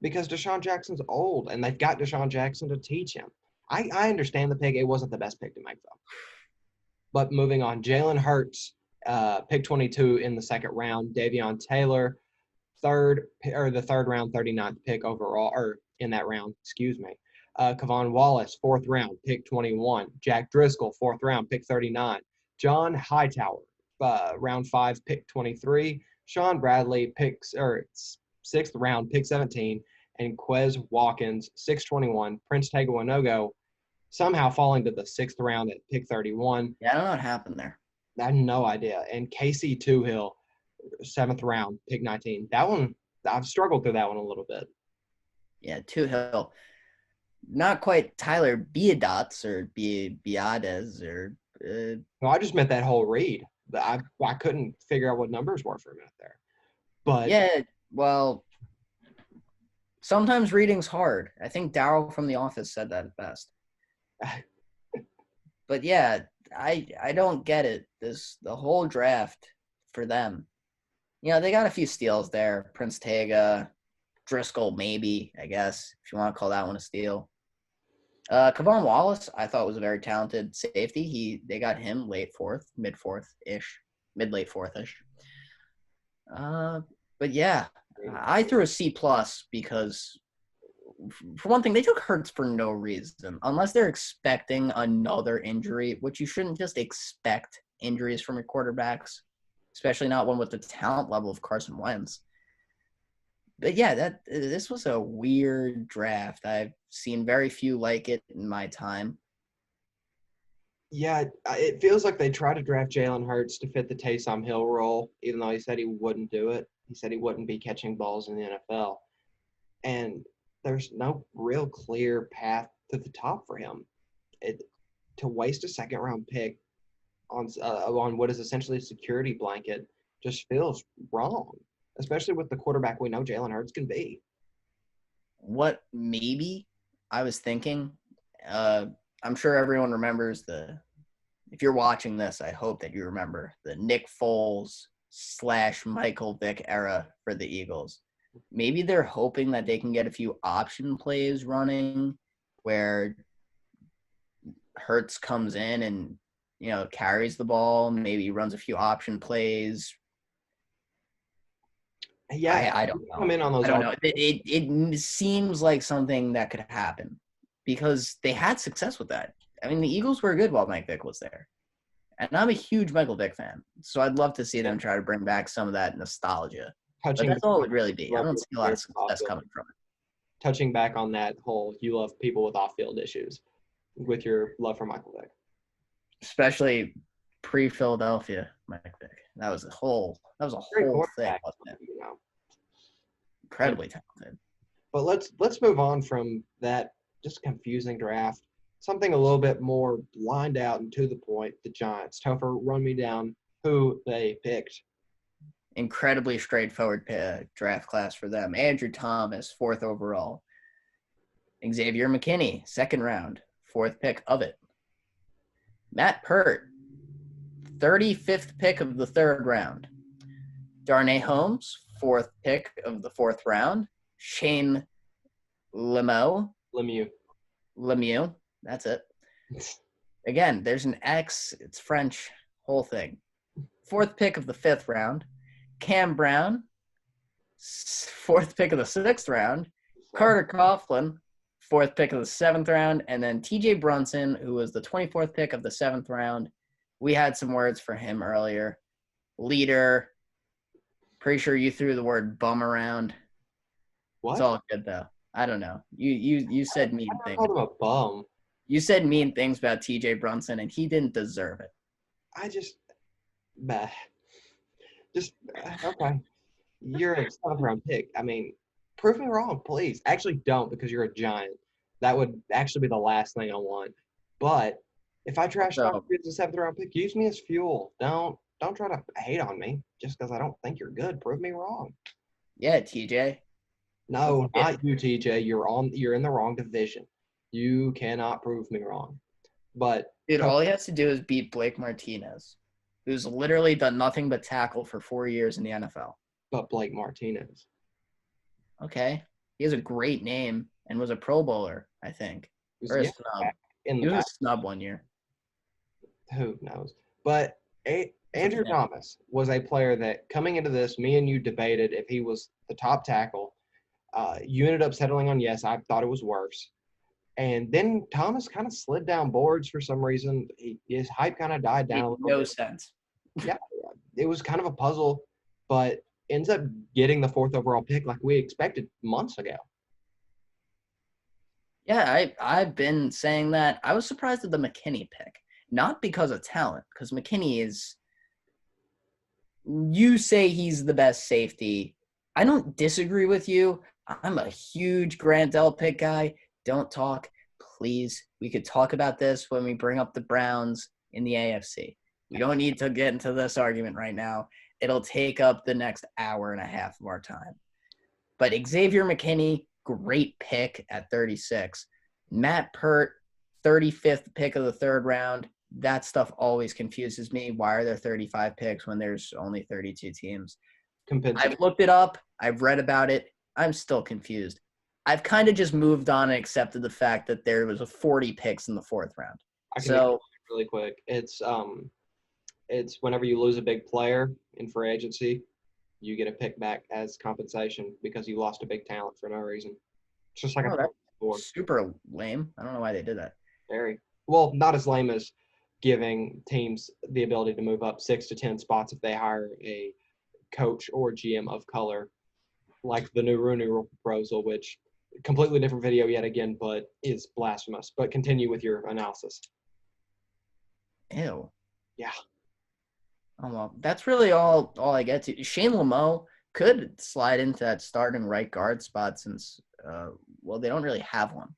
Because Deshaun Jackson's old, and they've got Deshaun Jackson to teach him. I understand the pick. It wasn't the best pick to make, though. But moving on, Jalen Hurts, pick 22 in the second round. Davion Taylor, the third round, 39th pick overall, or in that round, excuse me. Kavon Wallace, fourth round, pick 21. Jack Driscoll, fourth round, pick 39. John Hightower, round 5, pick 23. Sean Bradley, sixth round, pick 17. And Quez Watkins, 621. Prince Tega somehow falling to the sixth round at pick 31. Yeah, I don't know what happened there. I have no idea. And Casey Toohill, seventh round, pick 19. That one, I've struggled through that one a little bit. Yeah, Toohill. not quite Tyler Biadasz or Biades or No, I just meant that whole read. I couldn't figure out what numbers were for a minute there. But yeah. Well, sometimes reading's hard. I think Daryl from The Office said that best. But yeah, I don't get it. The whole draft for them. You know, they got a few steals there. Prince Tega, Driscoll, maybe, I guess, if you want to call that one a steal. Kavon Wallace, I thought was a very talented safety. They got him late fourth, mid late fourth-ish. But yeah, I threw a C plus because, for one thing, they took Hurts for no reason, unless they're expecting another injury, which you shouldn't just expect injuries from your quarterbacks, especially not one with the talent level of Carson Wentz. But yeah, this was a weird draft. I've seen very few like it in my time. yeah, it feels like they tried to draft Jalen Hurts to fit the Taysom Hill role, even though he said he wouldn't do it. He said he wouldn't be catching balls in the NFL. And there's no real clear path to the top for him. To waste a second-round pick on what is essentially a security blanket just feels wrong, especially with the quarterback we know Jalen Hurts can be. What maybe I was thinking, I'm sure everyone remembers if you're watching this, I hope that you remember the Nick Foles / Michael Vick era for the Eagles. Maybe they're hoping that they can get a few option plays running where Hurts comes in and, you know, carries the ball, maybe runs a few option plays. Yeah, I don't know. Come in on those. I don't know. It seems like something that could happen because they had success with that. I mean, the Eagles were good while Mike Vick was there. And I'm a huge Michael Vick fan. So I'd love to see them try to bring back some of that nostalgia. But that's all it would really be. I don't see a lot of success coming from it. Touching back on that whole you love people with off-field issues with your love for Michael Vick. Especially pre-Philadelphia Mike Vick. That was a whole thing, wasn't it? You know. Incredibly talented. But let's move on from that just confusing draft. Something a little bit more lined out and to the point, the Giants. Topher, run me down who they picked. Incredibly straightforward draft class for them. Andrew Thomas, 4th overall. Xavier McKinney, 2nd round, 4th pick of it. Matt Pert, 35th pick of the 3rd round. Darnay Holmes, 4th pick of the 4th round. Shane Lemieux, that's it. Again, there's an X, it's French, whole thing. 4th pick of the 5th round. Cam Brown, 4th pick of the 6th round. Carter Coughlin, 4th pick of the 7th round. And then TJ Brunson, who was the 24th pick of the 7th round. We had some words for him earlier. Leader. Pretty sure you threw the word bum around. What? It's all good, though. I don't know. You said mean things. I called him a bum. You said mean things about TJ Brunson, and he didn't deserve it. Okay. You're a 7th round pick. I mean, prove me wrong, please. Actually, don't, because you're a Giant. That would actually be the last thing I want. But if I trash talk you as a 7th round pick, use me as fuel. Don't try to hate on me just because I don't think you're good. Prove me wrong. Yeah, TJ. No, not you, TJ. You're in the wrong division. You cannot prove me wrong. But dude, all he has to do is beat Blake Martinez, who's literally done nothing but tackle for 4 years in the NFL. But Blake Martinez. Okay. He has a great name and was a Pro Bowler, I think. Or a snub. He was a snub one year. Who knows? But Andrew Thomas was a player that, coming into this, me and you debated if he was the top tackle. You ended up settling on yes. I thought it was worse. And then Thomas kind of slid down boards for some reason. His hype kind of died down a little bit. No sense. Yeah, it was kind of a puzzle, but ends up getting the 4th overall pick like we expected months ago. Yeah, I've been saying that. I was surprised at the McKinney pick. Not because of talent, because McKinney is – you say he's the best safety. I don't disagree with you. I'm a huge Grant Delpit guy. Don't talk. please. We could talk about this when we bring up the Browns in the AFC. We don't need to get into this argument right now. It'll take up the next hour and a half of our time. But Xavier McKinney, great pick at 36. Matt Pert, 35th pick of the third round. That stuff always confuses me. Why are there 35 picks when there's only 32 teams? I've looked it up. I've read about it. I'm still confused. I've kind of just moved on and accepted the fact that there was a 40 picks in the fourth round. I can make it really quick. It's whenever you lose a big player in free agency, you get a pick back as compensation because you lost a big talent for no reason. It's just like that's super lame. I don't know why they did that. Very well, not as lame as giving teams the ability to move up 6 to 10 spots if they hire a coach or GM of color, like the new Rooney Rule proposal, which completely different video yet again, but is blasphemous. But continue with your analysis. Ew. Yeah. Oh, well, that's really all I get to. Shane Lamo could slide into that starting right guard spot since, they don't really have one.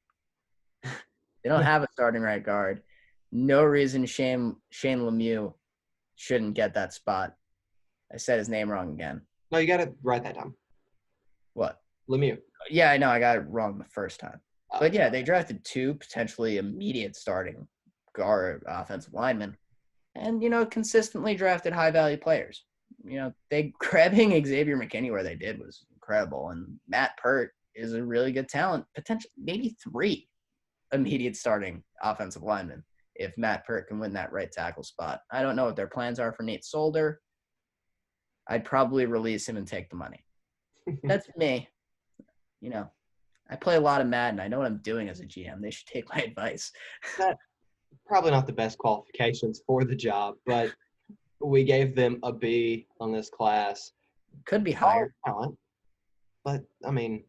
They don't have a starting right guard. No reason Shane Lemieux shouldn't get that spot. I said his name wrong again. No, you got it right that time. What? Lemieux. Yeah, I know. I got it wrong the first time. But, yeah, they drafted 2 potentially immediate starting guard offensive linemen and, consistently drafted high-value players. They grabbing Xavier McKinney where they did was incredible. And Matt Pert is a really good talent, potentially maybe 3 immediate starting offensive linemen if Matt Pert can win that right tackle spot. I don't know what their plans are for Nate Solder. I'd probably release him and take the money. That's me. I play a lot of Madden. I know what I'm doing as a GM. They should take my advice. Probably not the best qualifications for the job, but we gave them a B on this class. Could be higher. But, I mean,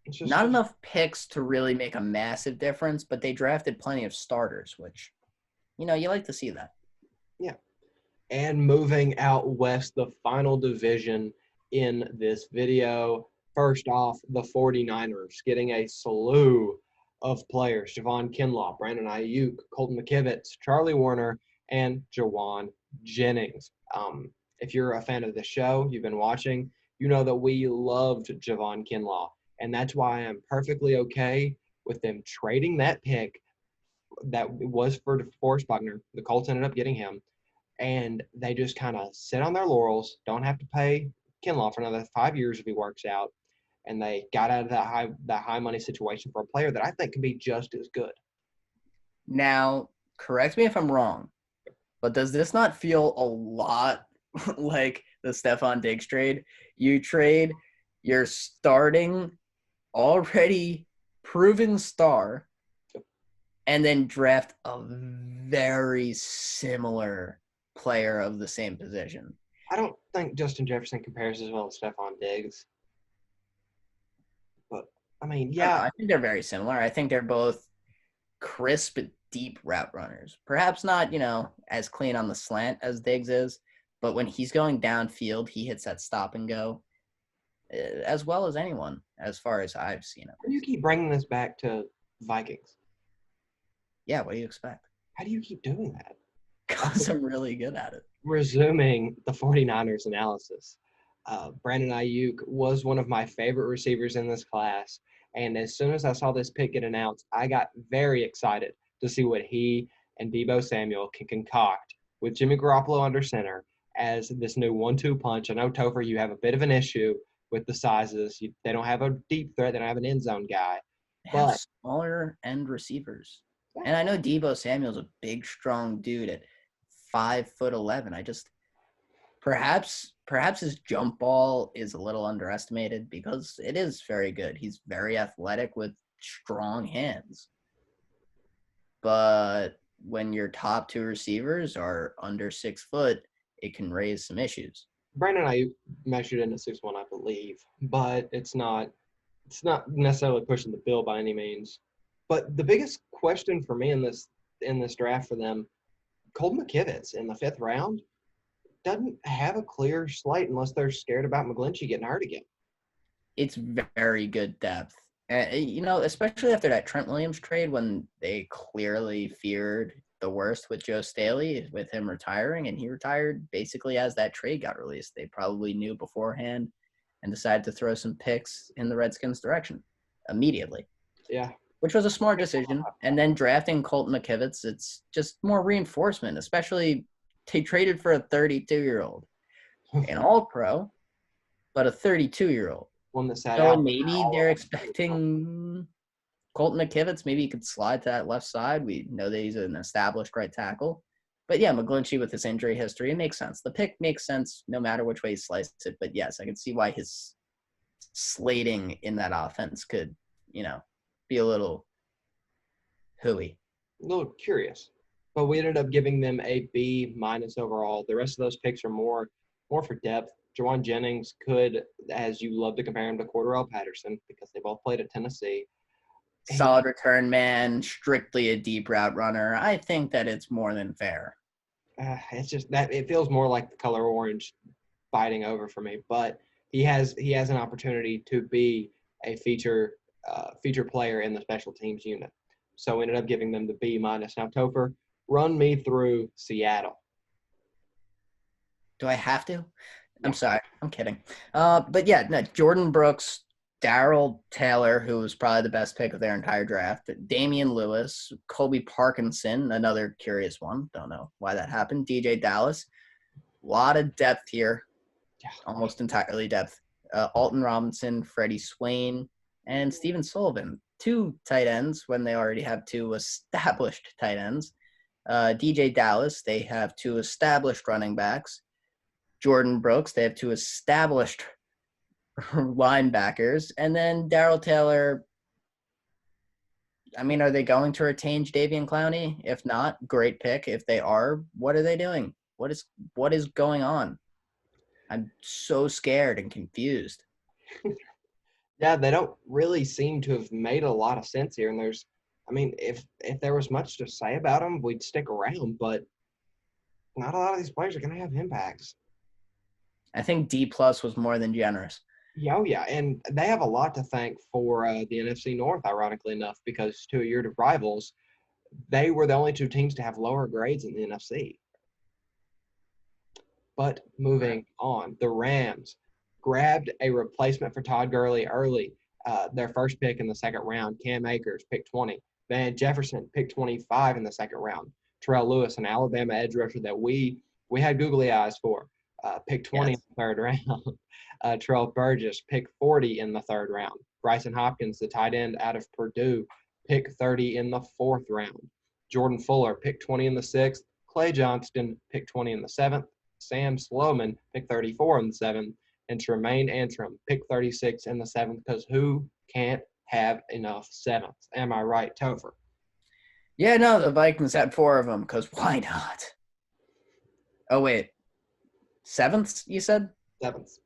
it's just not enough picks to really make a massive difference, but they drafted plenty of starters, which, you like to see that. Yeah. And moving out west, the final division in this video. First off, the 49ers getting a slew of players. Javon Kinlaw, Brandon Ayuk, Colton McKivitz, Charlie Warner, and Jawan Jennings. If you're a fan of the show, you've been watching, you know that we loved Javon Kinlaw. And that's why I'm perfectly okay with them trading that pick that was for DeForest Buckner. The Colts ended up getting him. And they just kind of sit on their laurels, don't have to pay Kinlaw for another 5 years if he works out. And they got out of that high money situation for a player that I think can be just as good. Now, correct me if I'm wrong, but does this not feel a lot like the Stephon Diggs trade? You trade your starting, already proven star, and then draft a very similar player of the same position. I don't think Justin Jefferson compares as well as Stephon Diggs. But, I mean, yeah. I think they're very similar. I think they're both crisp, deep route runners. Perhaps not, as clean on the slant as Diggs is, but when he's going downfield, he hits that stop and go as well as anyone, as far as I've seen him. How do you keep bringing this back to Vikings? Yeah, what do you expect? How do you keep doing that? Because I'm really good at it. Resuming the 49ers analysis, Brandon Ayuk was one of my favorite receivers in this class. And as soon as I saw this pick get announced, I got very excited to see what he and Deebo Samuel can concoct with Jimmy Garoppolo under center as this new 1-2 punch. I know, Topher, you have a bit of an issue with the sizes. They don't have a deep threat. They don't have an end zone guy. They have smaller end receivers. And I know Deebo Samuel's a big, strong dude at 5'11". I just perhaps his jump ball is a little underestimated because it is very good. He's very athletic with strong hands. But when your top 2 receivers are under 6 foot, it can raise some issues. Brandon Ayuk measured in at 6'1", I believe, but it's not necessarily pushing the bill by any means. But the biggest question for me in this draft for them, Colton McKivitz in the 5th round doesn't have a clear slate unless they're scared about McGlinchey getting hurt again. It's very good depth. Especially after that Trent Williams trade when they clearly feared the worst with Joe Staley, with him retiring, and he retired basically as that trade got released. They probably knew beforehand and decided to throw some picks in the Redskins' direction immediately. Yeah. Which was a smart decision. And then drafting Colton McKivitz, it's just more reinforcement, especially they traded for a 32-year-old, an all-pro, but a 32-year-old. One that sat So out. maybe they're expecting Colton McKivitz. Maybe he could slide to that left side. We know that he's an established right tackle. But yeah, McGlinchey with his injury history, it makes sense. The pick makes sense no matter which way he slices it. But yes, I can see why his slating in that offense could, be a little hooey. A little curious. But we ended up giving them a B- overall. The rest of those picks are more for depth. Jawan Jennings could, as you love to compare him to Cordarrelle Patterson, because they both played at Tennessee. Solid return man, strictly a deep route runner. I think that it's more than fair. It's just that it feels more like the color orange biting over for me. But he has an opportunity to be a feature player in the special teams unit. So we ended up giving them the B-. Now, Topher, run me through Seattle. Do I have to? I'm sorry. I'm kidding. But yeah, no, Jordan Brooks, Darrell Taylor, who was probably the best pick of their entire draft, Damian Lewis, Colby Parkinson, another curious one. Don't know why that happened. DJ Dallas. A lot of depth here. Almost entirely depth. Alton Robinson, Freddie Swain, and Steven Sullivan. 2 tight ends when they already have 2 established tight ends. DJ Dallas, they have 2 established running backs. Jordan Brooks, they have 2 established linebackers. And then Darrell Taylor, I mean, are they going to retain Jadeveon Clowney? If not, great pick. If they are, what are they doing? What is going on? I'm so scared and confused. Yeah, they don't really seem to have made a lot of sense here. And if there was much to say about them, we'd stick around. But not a lot of these players are going to have impacts. I think D+ was more than generous. Yeah, and they have a lot to thank for the NFC North, ironically enough, because to your rivals, they were the only 2 teams to have lower grades in the NFC. But moving on, the Rams grabbed a replacement for Todd Gurley early. Their first pick in the second round, Cam Akers, pick 20. Van Jefferson, pick 25 in the second round. Terrell Lewis, an Alabama edge rusher that we had googly eyes for, pick 20 in the third round. Terrell Burgess, pick 40 in the third round. Bryson Hopkins, the tight end out of Purdue, pick 30 in the fourth round. Jordan Fuller, pick 20 in the sixth. Clay Johnston, pick 20 in the seventh. Sam Sloman, pick 34 in the seventh. And Tremaine Antrim, pick 36 in the seventh, because who can't have enough sevenths? Am I right, Topher? Yeah, no, the Vikings had 4 of them, because why not? Oh, wait. Sevenths, you said? Sevenths.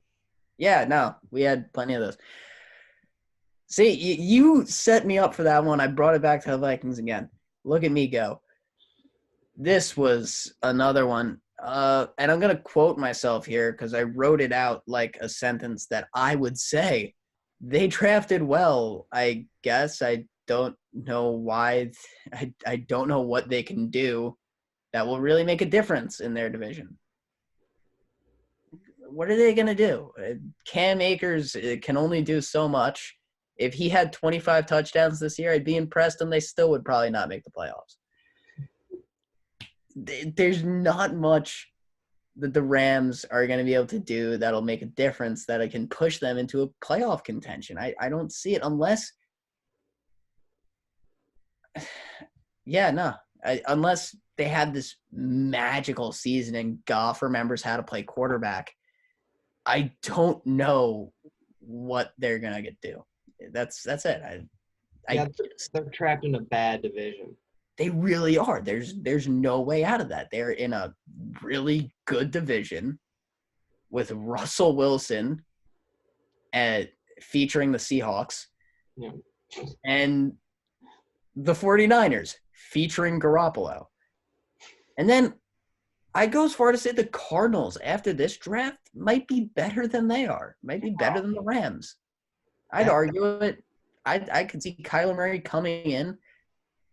Yeah, no, we had plenty of those. See, you set me up for that one. I brought it back to the Vikings again. Look at me go. This was another one. And I'm going to quote myself here because I wrote it out like a sentence that I would say. They drafted well, I guess. I don't know why. I don't know what they can do that will really make a difference in their division. What are they going to do? Cam Akers can only do so much. If he had 25 touchdowns this year, I'd be impressed, and they still would probably not make the playoffs. There's not much that the Rams are going to be able to do that'll make a difference, that I can push them into a playoff contention. I don't see it unless unless they had this magical season and Goff remembers how to play quarterback. I don't know what they're going to do. That's it. They're trapped in a bad division. They really are. There's no way out of that. They're in a really good division with Russell Wilson featuring the Seahawks, and the 49ers featuring Garoppolo. And then I go as far to say the Cardinals after this draft might be better than they are, might be better than the Rams. I'd argue it. I could see Kyler Murray coming in,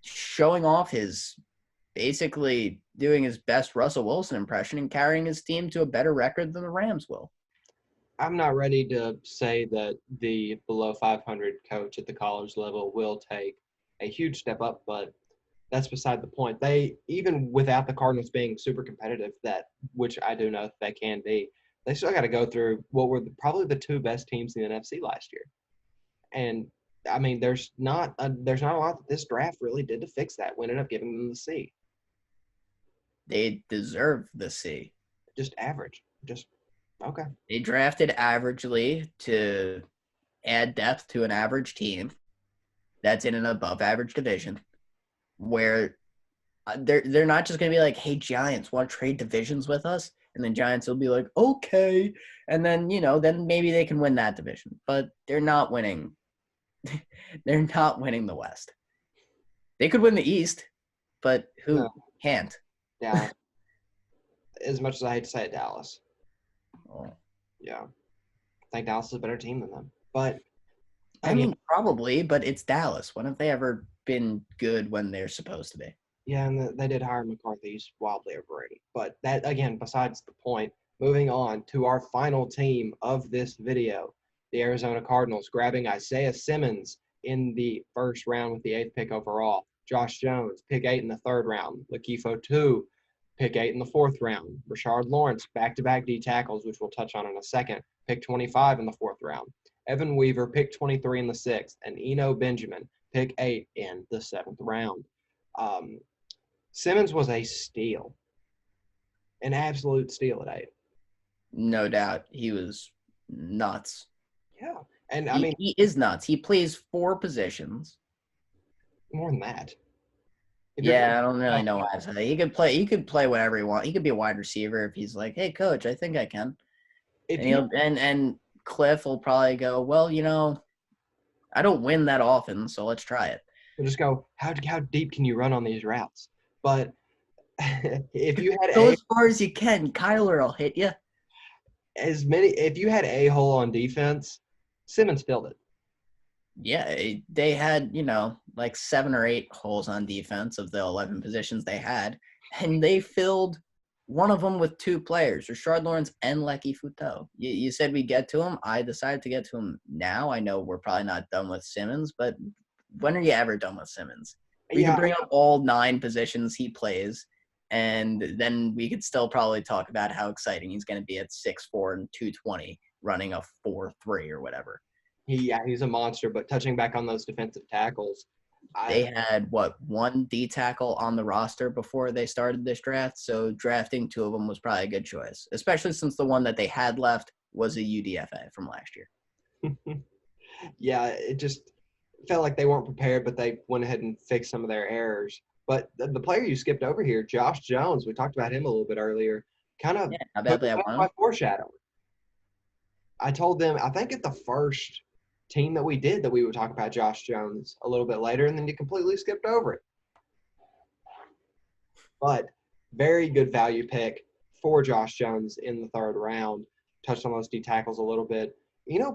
showing off basically doing his best Russell Wilson impression and carrying his team to a better record than the Rams will. I'm not ready to say that the below 500 coach at the college level will take a huge step up, but that's beside the point. They, even without the Cardinals being super competitive, which I do know they can be, they still got to go through what were probably the two best teams in the NFC last year. And I mean, there's not a lot that this draft really did to fix that. We ended up giving them the C. They deserve the C. Just average. Just okay. They drafted averagely to add depth to an average team that's in an above average division where they're not just going to be like, hey, Giants, want to trade divisions with us? And then Giants will be like, okay. And then, then maybe they can win that division. But they're not winning. They're not winning the West. They could win the East, but who can't? Yeah. As much as I hate to say it, Dallas. Oh. Yeah. I think Dallas is a better team than them. But I mean, probably, but it's Dallas. When have they ever been good when they're supposed to be? Yeah, and they did hire McCarthy. He's wildly overrated. But that, again, besides the point, moving on to our final team of this video, the Arizona Cardinals, grabbing Isaiah Simmons in the first round with the 8th pick overall. Josh Jones, pick 8 in the 3rd round. Lakifo 2, pick 8 in the 4th round. Rashard Lawrence, back-to-back D tackles, which we'll touch on in a second, pick 25 in the 4th round. Evan Weaver, pick 23 in the 6th. And Eno Benjamin, pick 8 in the 7th round. Simmons was a steal, an absolute steal at 8. No doubt. He was nuts. Yeah. And I mean, he is nuts. He plays 4 positions. More than that. Yeah, I don't really know why I said that. He could play whatever he wants. He could be a wide receiver if he's like, hey, coach, I think I can. And Cliff will probably go, well, I don't win that often, so let's try it. We'll just go, how deep can you run on these routes? But if you had go as far as you can, Kyler will hit you. If you had a hole on defense, Simmons filled it. Yeah, they had, like 7 or 8 holes on defense of the 11 positions they had, and they filled one of them with 2 players, Rashard Lawrence and Lecky Futeau. You said we get to him. I decided to get to him now. I know we're probably not done with Simmons, but when are you ever done with Simmons? We can bring up all 9 positions he plays, and then we could still probably talk about how exciting he's going to be at 6'4" and 220, running a 4.3 or whatever. He's a monster. But touching back on those defensive tackles, they had, 1 D tackle on the roster before they started this draft, so drafting 2 of them was probably a good choice, especially since the one that they had left was a UDFA from last year. Yeah, it just felt like they weren't prepared, but they went ahead and fixed some of their errors. But the player you skipped over here, Josh Jones, we talked about him a little bit earlier, kind of by foreshadowing. I told them, I think at the first team that we did, that we would talk about Josh Jones a little bit later, and then you completely skipped over it. But very good value pick for Josh Jones in the 3rd round. Touched on those D tackles a little bit.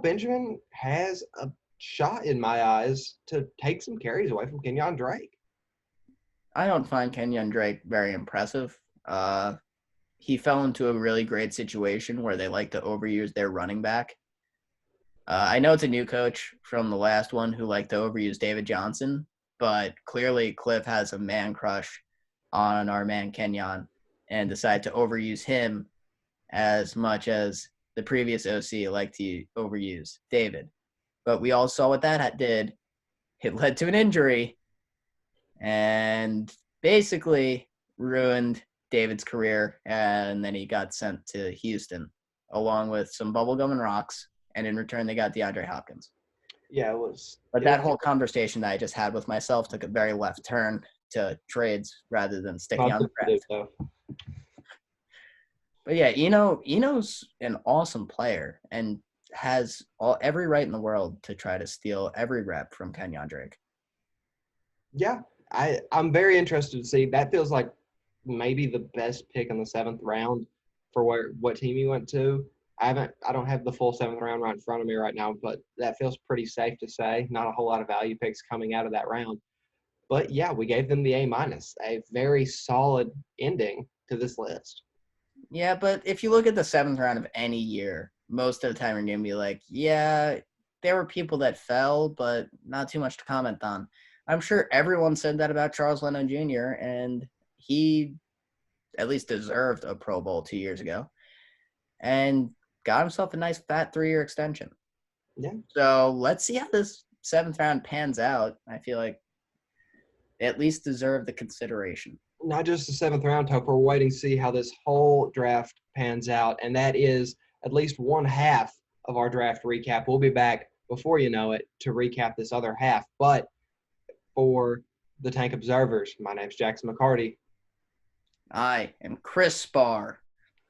Benjamin has a shot in my eyes to take some carries away from Kenyon Drake. I don't find Kenyon Drake very impressive. He fell into a really great situation where they like to overuse their running back. I know it's a new coach from the last one who liked to overuse David Johnson, but clearly Cliff has a man crush on our man Kenyon and decided to overuse him as much as the previous OC liked to overuse David. But we all saw what that did. It led to an injury and basically ruined David's career, and then he got sent to Houston along with some bubblegum and rocks. And in return, they got DeAndre Hopkins. Yeah, it was. But that whole conversation that I just had with myself took a very left turn to trades rather than sticking on the draft. But yeah, Eno's an awesome player and has every right in the world to try to steal every rep from Kenyon Drake. Yeah, I'm very interested to see. That feels like maybe the best pick in the 7th round for what team he went to. I don't have the full 7th round right in front of me right now, but that feels pretty safe to say. Not a whole lot of value picks coming out of that round. But yeah, we gave them the A-, a very solid ending to this list. Yeah, but if you look at the 7th round of any year, most of the time you're going to be like, yeah, there were people that fell, but not too much to comment on. I'm sure everyone said that about Charles Leno Jr., and he at least deserved a Pro Bowl 2 years ago and got himself a nice fat 3-year extension. Yeah. So let's see how this 7th round pans out. I feel like they at least deserve the consideration. Not just the 7th round, Topher. We're waiting to see how this whole draft pans out, and that is at least one half of our draft recap. We'll be back before you know it to recap this other half. But for the Tank Observers, my name's Jackson McCarty. I am Chris Spar.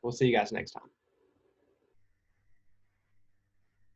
We'll see you guys next time.